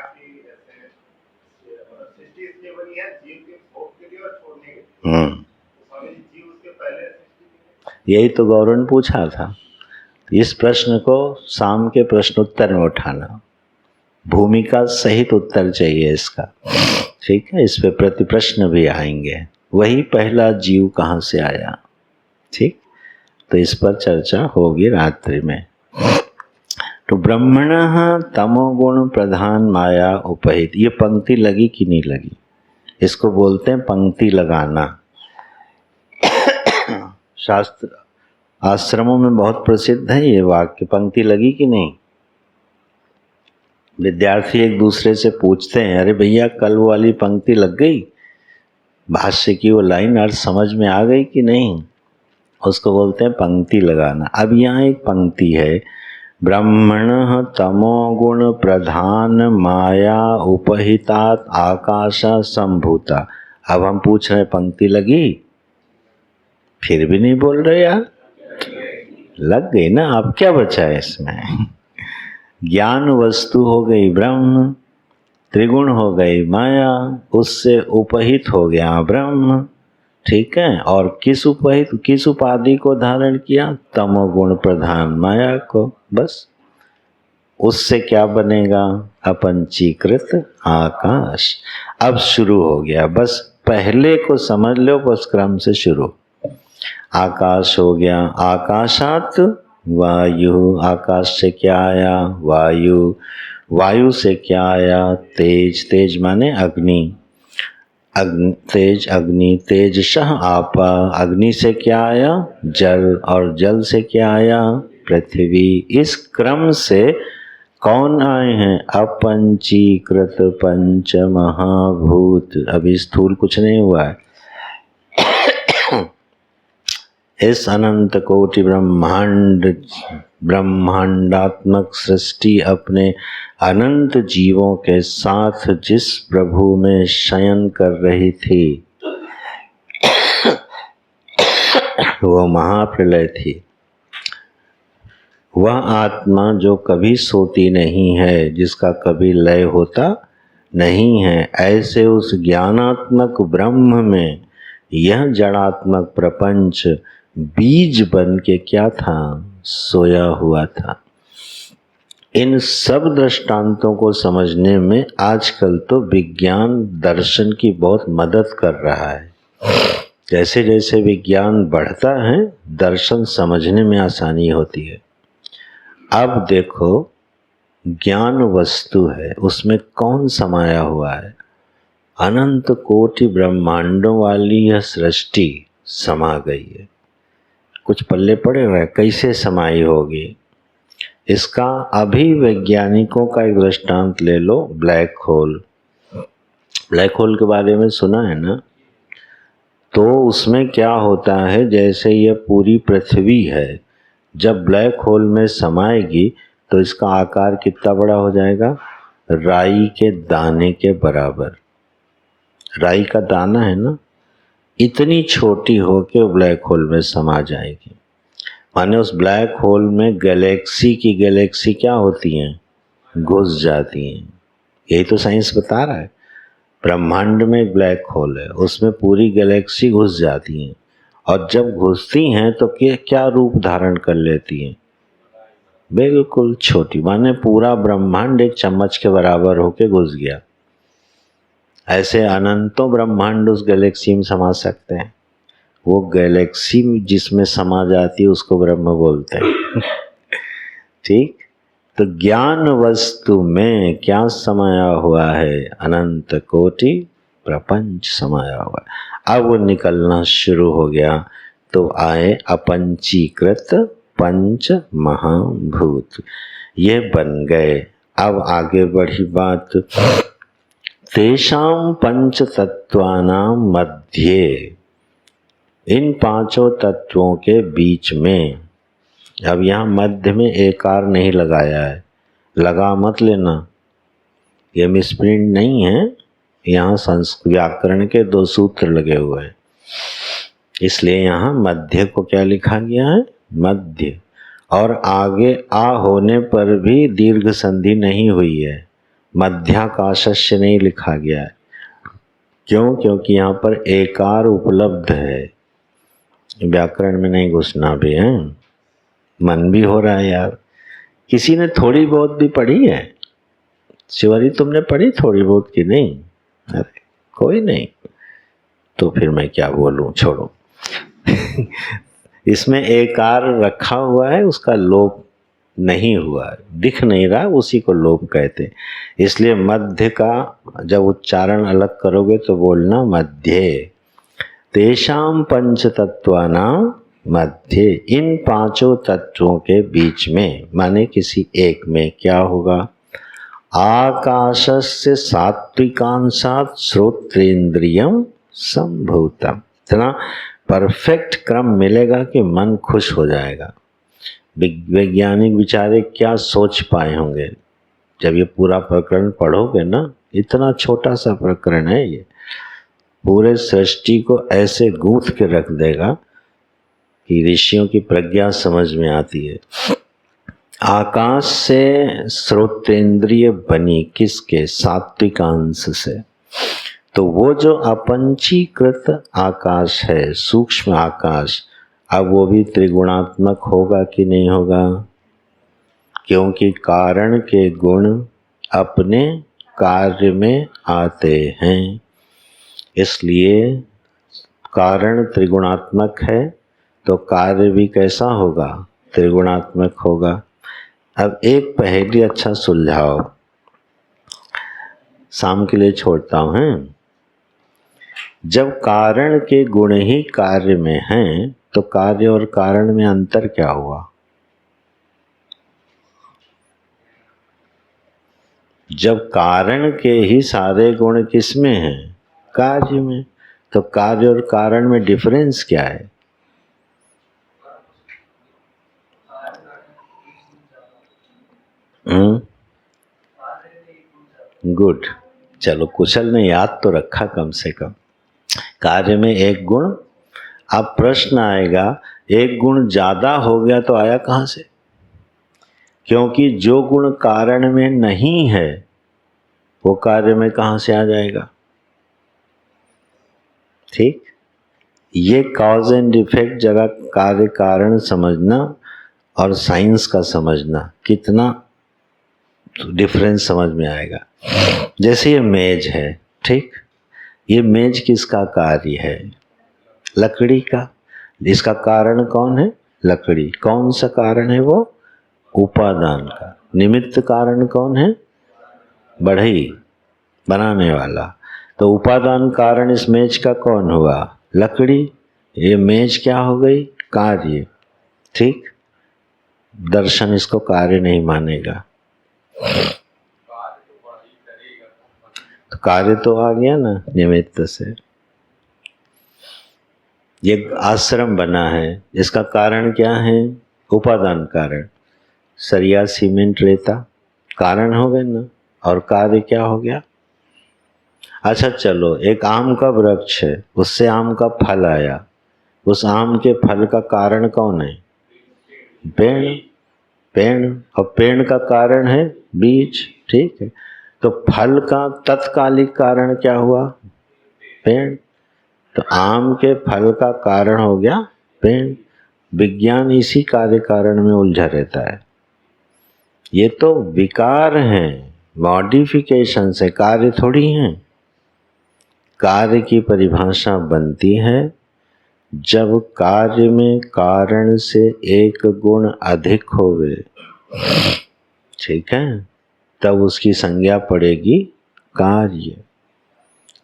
यही तो गौरव पूछा था। इस प्रश्न को शाम के प्रश्नोत्तर में उठाना, भूमिका सहित उत्तर चाहिए इसका। ठीक है, इस पे प्रति प्रश्न भी आएंगे। वही पहला जीव कहाँ से आया? ठीक, तो इस पर चर्चा होगी रात्रि में। तो ब्रह्मणः तमोगुण प्रधान माया उपहित, ये पंक्ति लगी कि नहीं लगी? इसको बोलते हैं पंक्ति लगाना। शास्त्र आश्रमों में बहुत प्रसिद्ध है ये वाक्य। पंक्ति लगी कि नहीं? विद्यार्थी एक दूसरे से पूछते हैं, अरे भैया कल वाली पंक्ति लग गई? भाष्य की वो लाइन अर्थ समझ में आ गई कि नहीं? उसको बोलते हैं पंक्ति लगाना। अब यहाँ एक पंक्ति है, ब्रह्मणः तमोगुण प्रधान माया उपहितात् आकाशा संभूता। अब हम पूछ रहे पंक्ति लगी? फिर भी नहीं बोल रहे यार। लग गई ना। अब क्या बचा है इसमें? ज्ञान वस्तु हो गई ब्रह्म, त्रिगुण हो गई माया, उससे उपहित हो गया ब्रह्म। ठीक है, और किस उपहित, किस उपाधि को धारण किया? तमोगुण प्रधान माया को। बस उससे क्या बनेगा? अपंचीकृत आकाश। अब शुरू हो गया, बस पहले को समझ लो, बस क्रम से शुरू। आकाश हो गया, आकाशात वायु, आकाश से क्या आया? वायु, वायु से क्या आया? तेज, तेज माने अग्नि, तेज अग्नि, तेजसः आपा, अग्नि से क्या आया? जल, और जल से क्या आया? पृथ्वी। इस क्रम से कौन आए हैं? अपंचीकृत पंच महाभूत। अभी स्थूल कुछ नहीं हुआ है। इस अनंत कोटि ब्रह्मांडात्मक सृष्टि अपने अनंत जीवों के साथ जिस प्रभु में शयन कर रही थी वो महाप्रलय थी। वह आत्मा जो कभी सोती नहीं है, जिसका कभी लय होता नहीं है, ऐसे उस ज्ञानात्मक ब्रह्म में यह जड़ात्मक प्रपंच बीज बन के क्या था? सोया हुआ था। इन सब दृष्टांतों को समझने में आजकल तो विज्ञान दर्शन की बहुत मदद कर रहा है। जैसे जैसे विज्ञान बढ़ता है, दर्शन समझने में आसानी होती है। अब देखो, ज्ञान वस्तु है, उसमें कौन समाया हुआ है? अनंत कोटि ब्रह्मांडों वाली यह सृष्टि समा गई है। कुछ पल्ले पड़े हुए, कैसे समाई होगी? इसका अभी वैज्ञानिकों का एक दृष्टांत ले लो, ब्लैक होल। ब्लैक होल के बारे में सुना है ना? तो उसमें क्या होता है, जैसे ये पूरी पृथ्वी है, जब ब्लैक होल में समाएगी तो इसका आकार कितना बड़ा हो जाएगा? राई के दाने के बराबर। राई का दाना है ना, इतनी छोटी होके ब्लैक होल में समा जाएगी। माने उस ब्लैक होल में गैलेक्सी की गैलेक्सी क्या होती हैं? घुस जाती हैं। यही तो साइंस बता रहा है। ब्रह्मांड में एक ब्लैक होल है, उसमें पूरी गैलेक्सी घुस जाती हैं, और जब घुसती हैं तो क्या रूप धारण कर लेती हैं? बिल्कुल छोटी। माने पूरा ब्रह्मांड एक चम्मच के बराबर होके घुस गया। ऐसे अनंतों ब्रह्मांड उस गैलेक्सी में समा सकते हैं। वो गैलेक्सी जिसमें समा जाती है उसको ब्रह्म बोलते हैं। ठीक। तो ज्ञान वस्तु में क्या समाया हुआ है? अनंत कोटि प्रपंच समाया हुआ है। अब वो निकलना शुरू हो गया तो आए अपंचीकृत पंच महाभूत, ये बन गए। अब आगे बढ़ी बात। तेषां पंच तत्वानां मध्ये, इन पांचों तत्वों के बीच में। अब यहाँ मध्य में एकार नहीं लगाया है, लगा मत लेना, ये मिसप्रिंट नहीं है। यहाँ संस्कृत व्याकरण के 2 सूत्र लगे हुए हैं, इसलिए यहाँ मध्य को क्या लिखा गया है? मध्य। और आगे आ होने पर भी दीर्घ संधि नहीं हुई है, मध्याकाशस्य नहीं लिखा गया है। क्यों? क्योंकि यहाँ पर एकार उपलब्ध है। व्याकरण में नहीं घुसना भी है, मन भी हो रहा है यार। किसी ने थोड़ी बहुत भी पढ़ी है? शिवारी तुमने पढ़ी थोड़ी बहुत की नहीं? अरे कोई नहीं, तो फिर मैं क्या बोलूं, छोड़ो। इसमें एकार रखा हुआ है, उसका लोप नहीं हुआ है, दिख नहीं रहा, उसी को लोप कहते। इसलिए मध्य का जब उच्चारण अलग करोगे तो बोलना मध्य। तेषां पंच तत्वानां मध्य, इन पांचों तत्वों के बीच में, माने किसी एक में क्या होगा? आकाशस्य सात्विकांशात् श्रोत्रेन्द्रियं संभूतम्। इतना परफेक्ट क्रम मिलेगा कि मन खुश हो जाएगा। वैज्ञानिक बेचारे क्या सोच पाए होंगे जब ये पूरा प्रकरण पढ़ोगे ना। इतना छोटा सा प्रकरण है, ये पूरे सृष्टि को ऐसे गूंथ के रख देगा कि ऋषियों की प्रज्ञा समझ में आती है। आकाश से श्रोतेंद्रिय बनी किसके? सात्विकांश से। तो वो जो अपंचीकृत आकाश है, सूक्ष्म आकाश, अब वो भी त्रिगुणात्मक होगा कि नहीं होगा? क्योंकि कारण के गुण अपने कार्य में आते हैं, इसलिए कारण त्रिगुणात्मक है तो कार्य भी कैसा होगा? त्रिगुणात्मक होगा। अब एक पहेली अच्छा सुलझाओ, शाम के लिए छोड़ता हूँ। हैं, जब कारण के गुण ही कार्य में हैं तो कार्य और कारण में अंतर क्या हुआ? जब कारण के ही सारे गुण किस में हैं? कार्य में। तो कार्य और कारण में डिफरेंस क्या है? गुड, चलो कुशल ने याद तो रखा कम से कम। कार्य में एक गुण। अब प्रश्न आएगा, एक गुण ज्यादा हो गया तो आया कहां से? क्योंकि जो गुण कारण में नहीं है वो कार्य में कहां से आ जाएगा? ठीक, ये कॉज एंड इफेक्ट जगह कार्य कारण समझना और साइंस का समझना, कितना डिफरेंस समझ में आएगा। जैसे ये मेज है, ठीक, ये मेज किसका कार्य है? लकड़ी का। इसका कारण कौन है? लकड़ी। कौन सा कारण है वो? उपादान का। निमित्त कारण कौन है? बढ़ई, बनाने वाला। तो उपादान कारण इस मेज का कौन हुआ? लकड़ी। ये मेज क्या हो गई? कार्य। ठीक, दर्शन इसको कार्य नहीं मानेगा। तो कार्य तो आ गया ना निमित्त से। ये आश्रम बना है, इसका कारण क्या है? उपादान कारण। सरिया सीमेंट रेता कारण हो गए ना, और कार्य क्या हो गया? अच्छा चलो, एक आम का वृक्ष है, उससे आम का फल आया, उस आम के फल का कारण कौन है? पेड़। पेड़, और पेड़ का कारण है बीज। ठीक है, तो फल का तत्कालिक कारण क्या हुआ? पेड़। तो आम के फल का कारण हो गया पेड़। विज्ञान इसी कार्य कारण में उलझा रहता है। ये तो विकार हैं, मॉडिफिकेशन से, कार्य थोड़ी हैं। कार्य की परिभाषा बनती है जब कार्य में कारण से एक गुण अधिक होवे, ठीक है, तब उसकी संज्ञा पड़ेगी कार्य।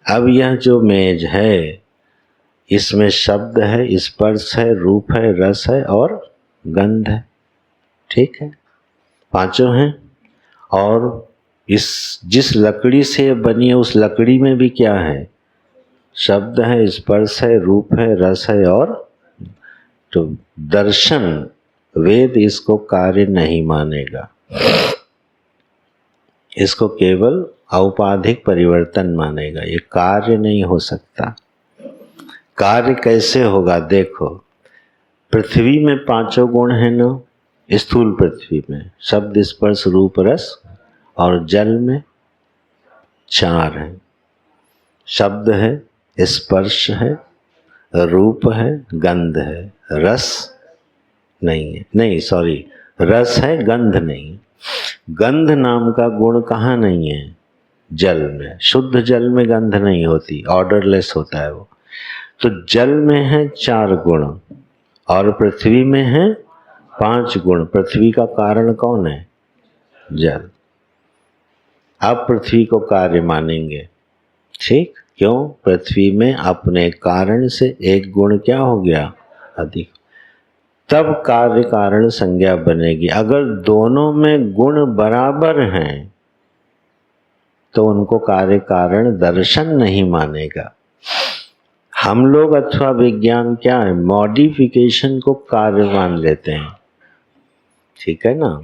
अब यह जो मेज है, इसमें शब्द है, स्पर्श है, रूप है, रस है और गंध है। ठीक है, पांचों हैं। और इस जिस लकड़ी से बनी है उस लकड़ी में भी क्या है? शब्द है, स्पर्श है, रूप है, रस है और, तो दर्शन, वेद इसको कार्य नहीं मानेगा, इसको केवल औपाधिक परिवर्तन मानेगा। ये कार्य नहीं हो सकता। कार्य कैसे होगा? देखो, पृथ्वी में पांचों गुण है ना, स्थूल पृथ्वी में शब्द, स्पर्श, रूप, रस, और जल में चार है। शब्द है, स्पर्श है, रूप है, गंध है, रस नहीं है, नहीं सॉरी, रस है, गंध नहीं। गंध नाम का गुण कहाँ नहीं है? जल में। शुद्ध जल में गंध नहीं होती, ऑर्डरलेस होता है वो। तो जल में है चार गुण और पृथ्वी में है पांच गुण। पृथ्वी का कारण कौन है? जल। अब पृथ्वी को कार्य मानेंगे, ठीक, क्यों? पृथ्वी में अपने कारण से एक गुण क्या हो गया? अधिक। तब कार्य कारण संज्ञा बनेगी। अगर दोनों में गुण बराबर हैं तो उनको कार्य कारण दर्शन नहीं मानेगा। हम लोग अथवा विज्ञान क्या है? मॉडिफिकेशन को कार्य मान लेते हैं। ठीक है ना,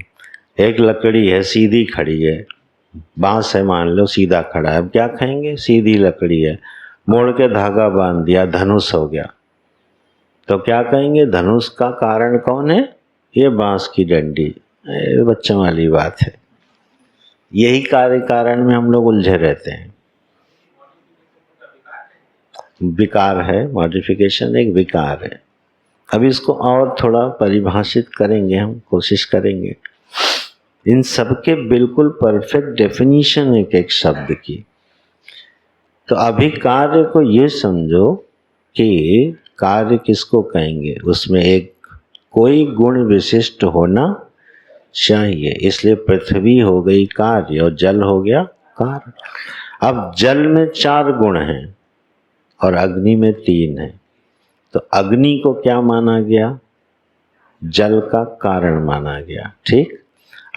एक लकड़ी है, सीधी खड़ी है, बांस है मान लो, सीधा खड़ा है, अब क्या कहेंगे? सीधी लकड़ी है। मोड़ के धागा बांध दिया, धनुष हो गया, तो क्या कहेंगे? धनुष का कारण कौन है? ये बांस की डंडी। बच्चों वाली बात है। यही कार्य कारण में हम लोग उलझे रहते हैं। विकार है, मॉडिफिकेशन एक विकार है। अब इसको और थोड़ा परिभाषित करेंगे, हम कोशिश करेंगे। इन सबके बिल्कुल परफेक्ट डेफिनेशन एक एक शब्द की। तो अभी कार्य को ये समझो कि कार्य किसको कहेंगे? उसमें एक कोई गुण विशिष्ट होना चाहिए। इसलिए पृथ्वी हो गई कार्य और जल हो गया कारण। अब जल में चार गुण हैं और अग्नि में तीन है, तो अग्नि को क्या माना गया? जल का कारण माना गया। ठीक,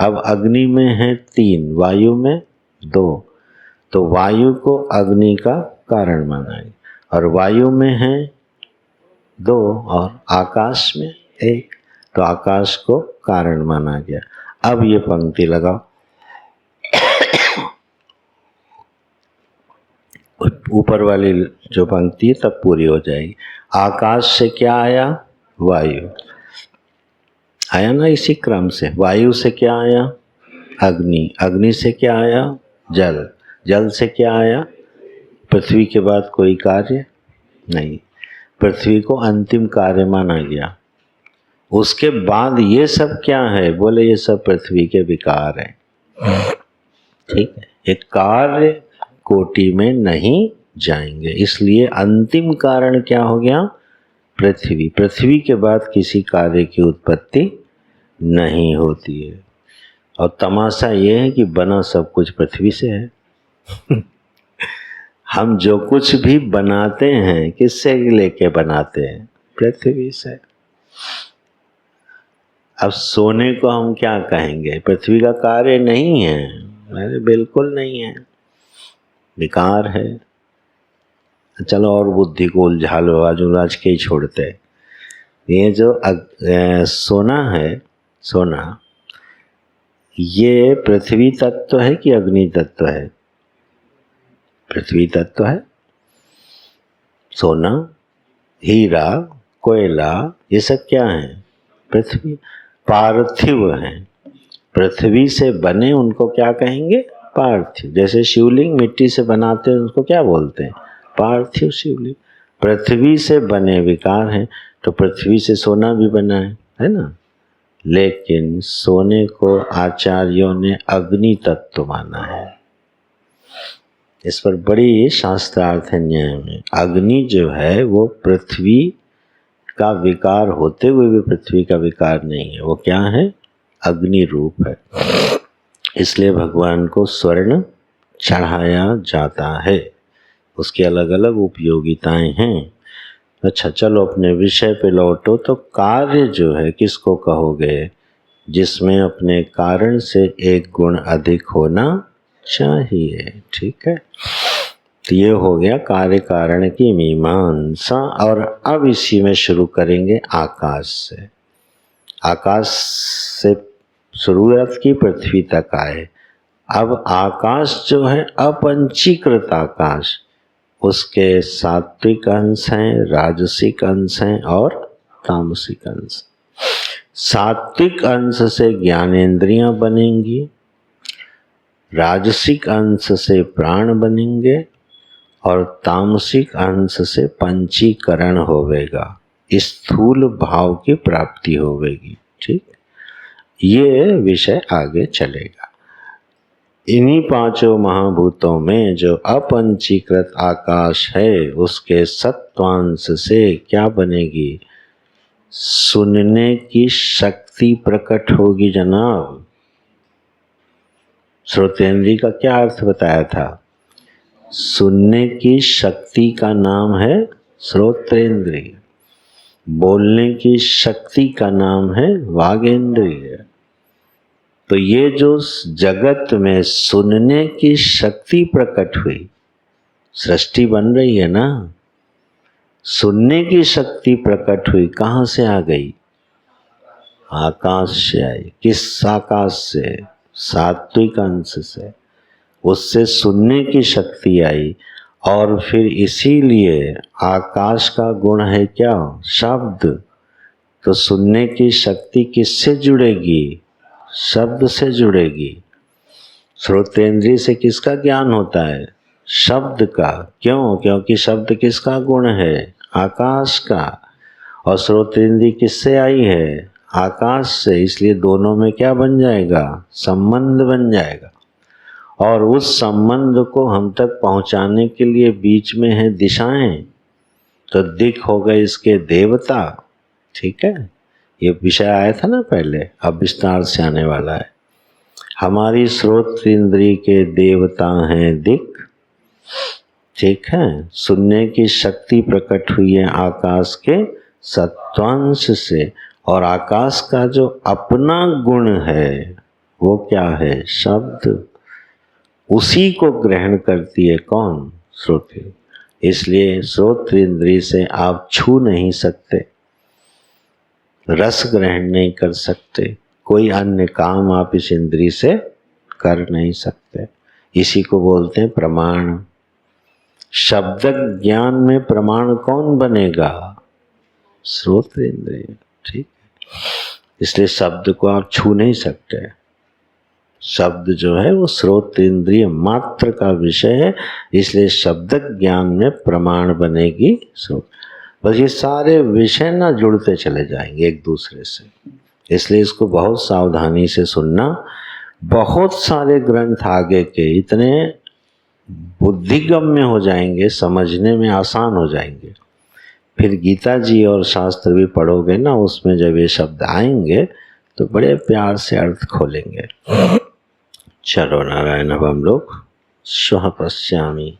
अब अग्नि में है तीन, वायु में दो, तो वायु को अग्नि का कारण माना गया, और वायु में है दो और आकाश में एक, तो आकाश को कारण माना गया। अब ये पंक्ति लगाओ, ऊपर वाली जो पंक्ति है तब पूरी हो जाएगी। आकाश से क्या आया? वायु आया ना, इसी क्रम से। वायु से क्या आया? अग्नि, अग्नि से क्या आया? जल, जल से क्या आया? पृथ्वी के बाद कोई कार्य नहीं, पृथ्वी को अंतिम कार्य माना गया। उसके बाद ये सब क्या है? बोले ये सब पृथ्वी के विकार हैं। ठीक है, एक कार्य कोटि में नहीं जाएंगे, इसलिए अंतिम कारण क्या हो गया? पृथ्वी। पृथ्वी के बाद किसी कार्य की उत्पत्ति नहीं होती है। और तमाशा ये है कि बना सब कुछ पृथ्वी से है। हम जो कुछ भी बनाते हैं किससे लेके बनाते हैं? पृथ्वी से। अब सोने को हम क्या कहेंगे? पृथ्वी का कार्य नहीं है? अरे बिल्कुल नहीं है, विकार है। चलो और बुद्धि को उलझा लो, आज के ही छोड़ते हैं। ये जो सोना है, सोना ये पृथ्वी तत्व है कि अग्नि तत्व है? पृथ्वी तत्व है। सोना, हीरा, कोयला, ये सब क्या है? पृथ्वी। पार्थिव हैं, पृथ्वी से बने उनको क्या कहेंगे? पार्थिव। जैसे शिवलिंग मिट्टी से बनाते हैं उसको क्या बोलते हैं? पार्थिव शिवलिंग। पृथ्वी से बने विकार हैं, तो पृथ्वी से सोना भी बना है ना। लेकिन सोने को आचार्यों ने अग्नि तत्व माना है। इस पर बड़ी शास्त्रार्थ है न्याय में। अग्नि जो है वो पृथ्वी का विकार होते हुए भी पृथ्वी का विकार नहीं है, वो क्या है? अग्नि रूप है। इसलिए भगवान को स्वर्ण चढ़ाया जाता है, उसकी अलग अलग उपयोगिताएं हैं। अच्छा चलो अपने विषय पे लौटो। तो कार्य जो है किसको कहोगे? जिसमें अपने कारण से एक गुण अधिक होना चाहिए। ठीक है, तो ये हो गया कार्य कारण की मीमांसा। और अब इसी में शुरू करेंगे आकाश से। आकाश से शुरुआत की, पृथ्वी तक आए। अब आकाश जो है अपंचीकृत आकाश, उसके सात्विक अंश हैं, राजसिक अंश हैं और तामसिक अंश। सात्विक अंश से ज्ञानेंद्रियां बनेंगी, राजसिक अंश से प्राण बनेंगे और तामसिक अंश से पंचीकरण होवेगा, स्थूल भाव की प्राप्ति होवेगी। ठीक, ये विषय आगे चलेगा। इन्हीं पांचों महाभूतों में जो अपंचीकृत आकाश है उसके सत्वांश से क्या बनेगी? सुनने की शक्ति प्रकट होगी जनाब। श्रोतेंद्रिय का क्या अर्थ बताया था? सुनने की शक्ति का नाम है श्रोत्रेंद्रिय, बोलने की शक्ति का नाम है वागेंद्रिय। तो ये जो जगत में सुनने की शक्ति प्रकट हुई, सृष्टि बन रही है ना, सुनने की शक्ति प्रकट हुई, कहाँ से आ गई? आकाश से आई। किस आकाश से? सात्विक अंश से। उससे सुनने की शक्ति आई। और फिर इसीलिए आकाश का गुण है क्या? शब्द। तो सुनने की शक्ति किससे जुड़ेगी? शब्द से जुड़ेगी। श्रोतेंद्रिय से किसका ज्ञान होता है? शब्द का। क्यों? क्योंकि शब्द किसका गुण है? आकाश का। और श्रोतेंद्रिय किससे आई है? आकाश से। इसलिए दोनों में क्या बन जाएगा? संबंध बन जाएगा। और उस संबंध को हम तक पहुंचाने के लिए बीच में है दिशाएं, तो दिख हो गए इसके देवता। ठीक है, ये विषय आया था ना पहले, अब विस्तार से आने वाला है। हमारी श्रोत इंद्रिय के देवता हैं दिक। ठीक है, सुनने की शक्ति प्रकट हुई है आकाश के सत्वांश से। और आकाश का जो अपना गुण है वो क्या है? शब्द। उसी को ग्रहण करती है कौन? श्रोत्र। इसलिए श्रोत्र इंद्रिय से आप छू नहीं सकते, रस ग्रहण नहीं कर सकते, कोई अन्य काम आप इस इंद्रिय से कर नहीं सकते। इसी को बोलते हैं प्रमाण। शब्द ज्ञान में प्रमाण कौन बनेगा? श्रोत्र इंद्रिय। ठीक है, इसलिए शब्द को आप छू नहीं सकते। शब्द जो है वो श्रोत्र इंद्रिय मात्र का विषय है, इसलिए शब्द ज्ञान में प्रमाण बनेगी श्रोत्र। बस ये सारे विषय ना जुड़ते चले जाएंगे एक दूसरे से, इसलिए इसको बहुत सावधानी से सुनना। बहुत सारे ग्रंथ आगे के इतने बुद्धिगम्य हो जाएंगे, समझने में आसान हो जाएंगे। फिर गीता जी और शास्त्र भी पढ़ोगे ना, उसमें जब ये शब्द आएंगे तो बड़े प्यार से अर्थ खोलेंगे। चलो नारायण, अब हम लोग श्वः पश्यामि।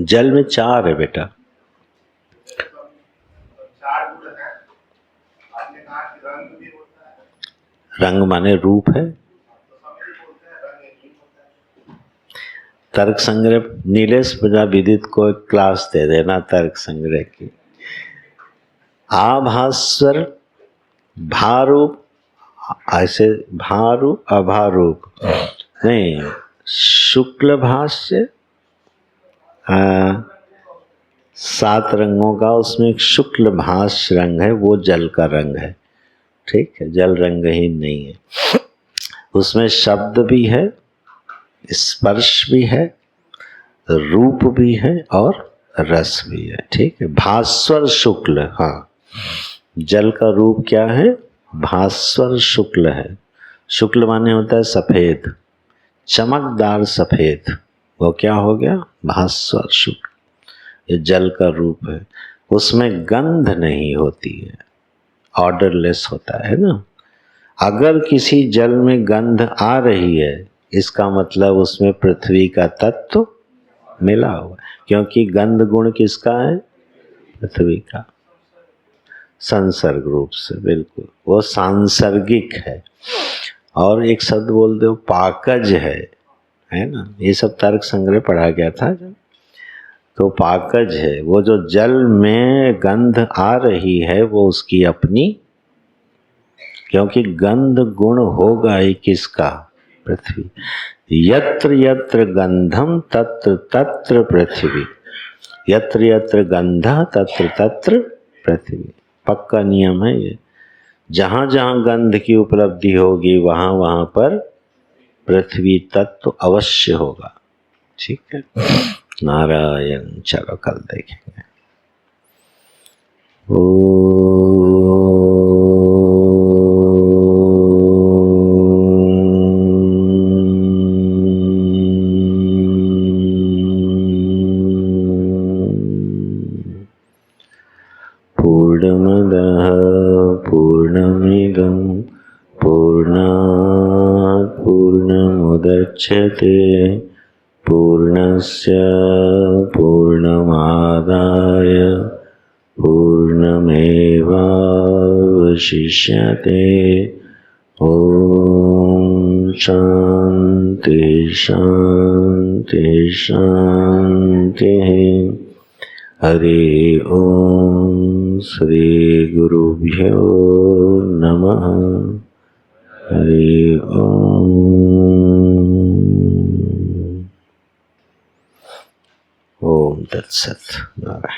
जल में 4 है बेटा। रंग माने रूप है। तर्क संग्रह, नीलेश प्रजाविदित को एक क्लास दे देना तर्क संग्रह की। आभास्वर, भारूप, ऐसे भारूप अभारूप नहीं, शुक्ल भाष्य 7 रंगों का, उसमें एक शुक्ल भाष्य रंग है, वो जल का रंग है। ठीक है, जल रंगहीन नहीं है। उसमें शब्द भी है, स्पर्श भी है, रूप भी है और रस भी है। ठीक है, भास्वर शुक्ल। हाँ, जल का रूप क्या है? भास्वर शुक्ल है। शुक्ल माने होता है सफेद, चमकदार सफेद, वो क्या हो गया? भास्वर शुक्ल। ये जल का रूप है। उसमें गंध नहीं होती है, ऑर्डरलेस होता है ना। अगर किसी जल में गंध आ रही है, इसका मतलब उसमें पृथ्वी का तत्व मिला हुआ, क्योंकि गंध गुण किसका है? पृथ्वी का, संसर्ग रूप से। बिल्कुल, वो सांसर्गिक है। और एक शब्द बोल दो, पाकज है ना। ये सब तर्क संग्रह पढ़ा गया था जब, तो पाकज है। वो जो जल में गंध आ रही है वो उसकी अपनी, क्योंकि गंध गुण होगा ही किसका? पृथ्वी। यत्र यत्र गंधम तत्र तत्र पृथ्वी, यत्र यत्र गंधा तत्र तत्र पृथ्वी। पक्का नियम है ये। जहाँ जहाँ गंध की उपलब्धि होगी वहाँ वहाँ पर पृथ्वी तत्व अवश्य होगा। ठीक है, नारायण। चलो कल देखेंगे। पूर्णमदः पूर्णमिदं पूर्णात् पूर्णमुदच्यते पूर्णस्य पूर्णमादाय पूर्णमेवावशिष्यते। ॐ शान्ति शान्ति शान्तिः। हरि ओम श्री गुरुभ्यो नमः। हरि ओम। ओम तत्सत। नारायण।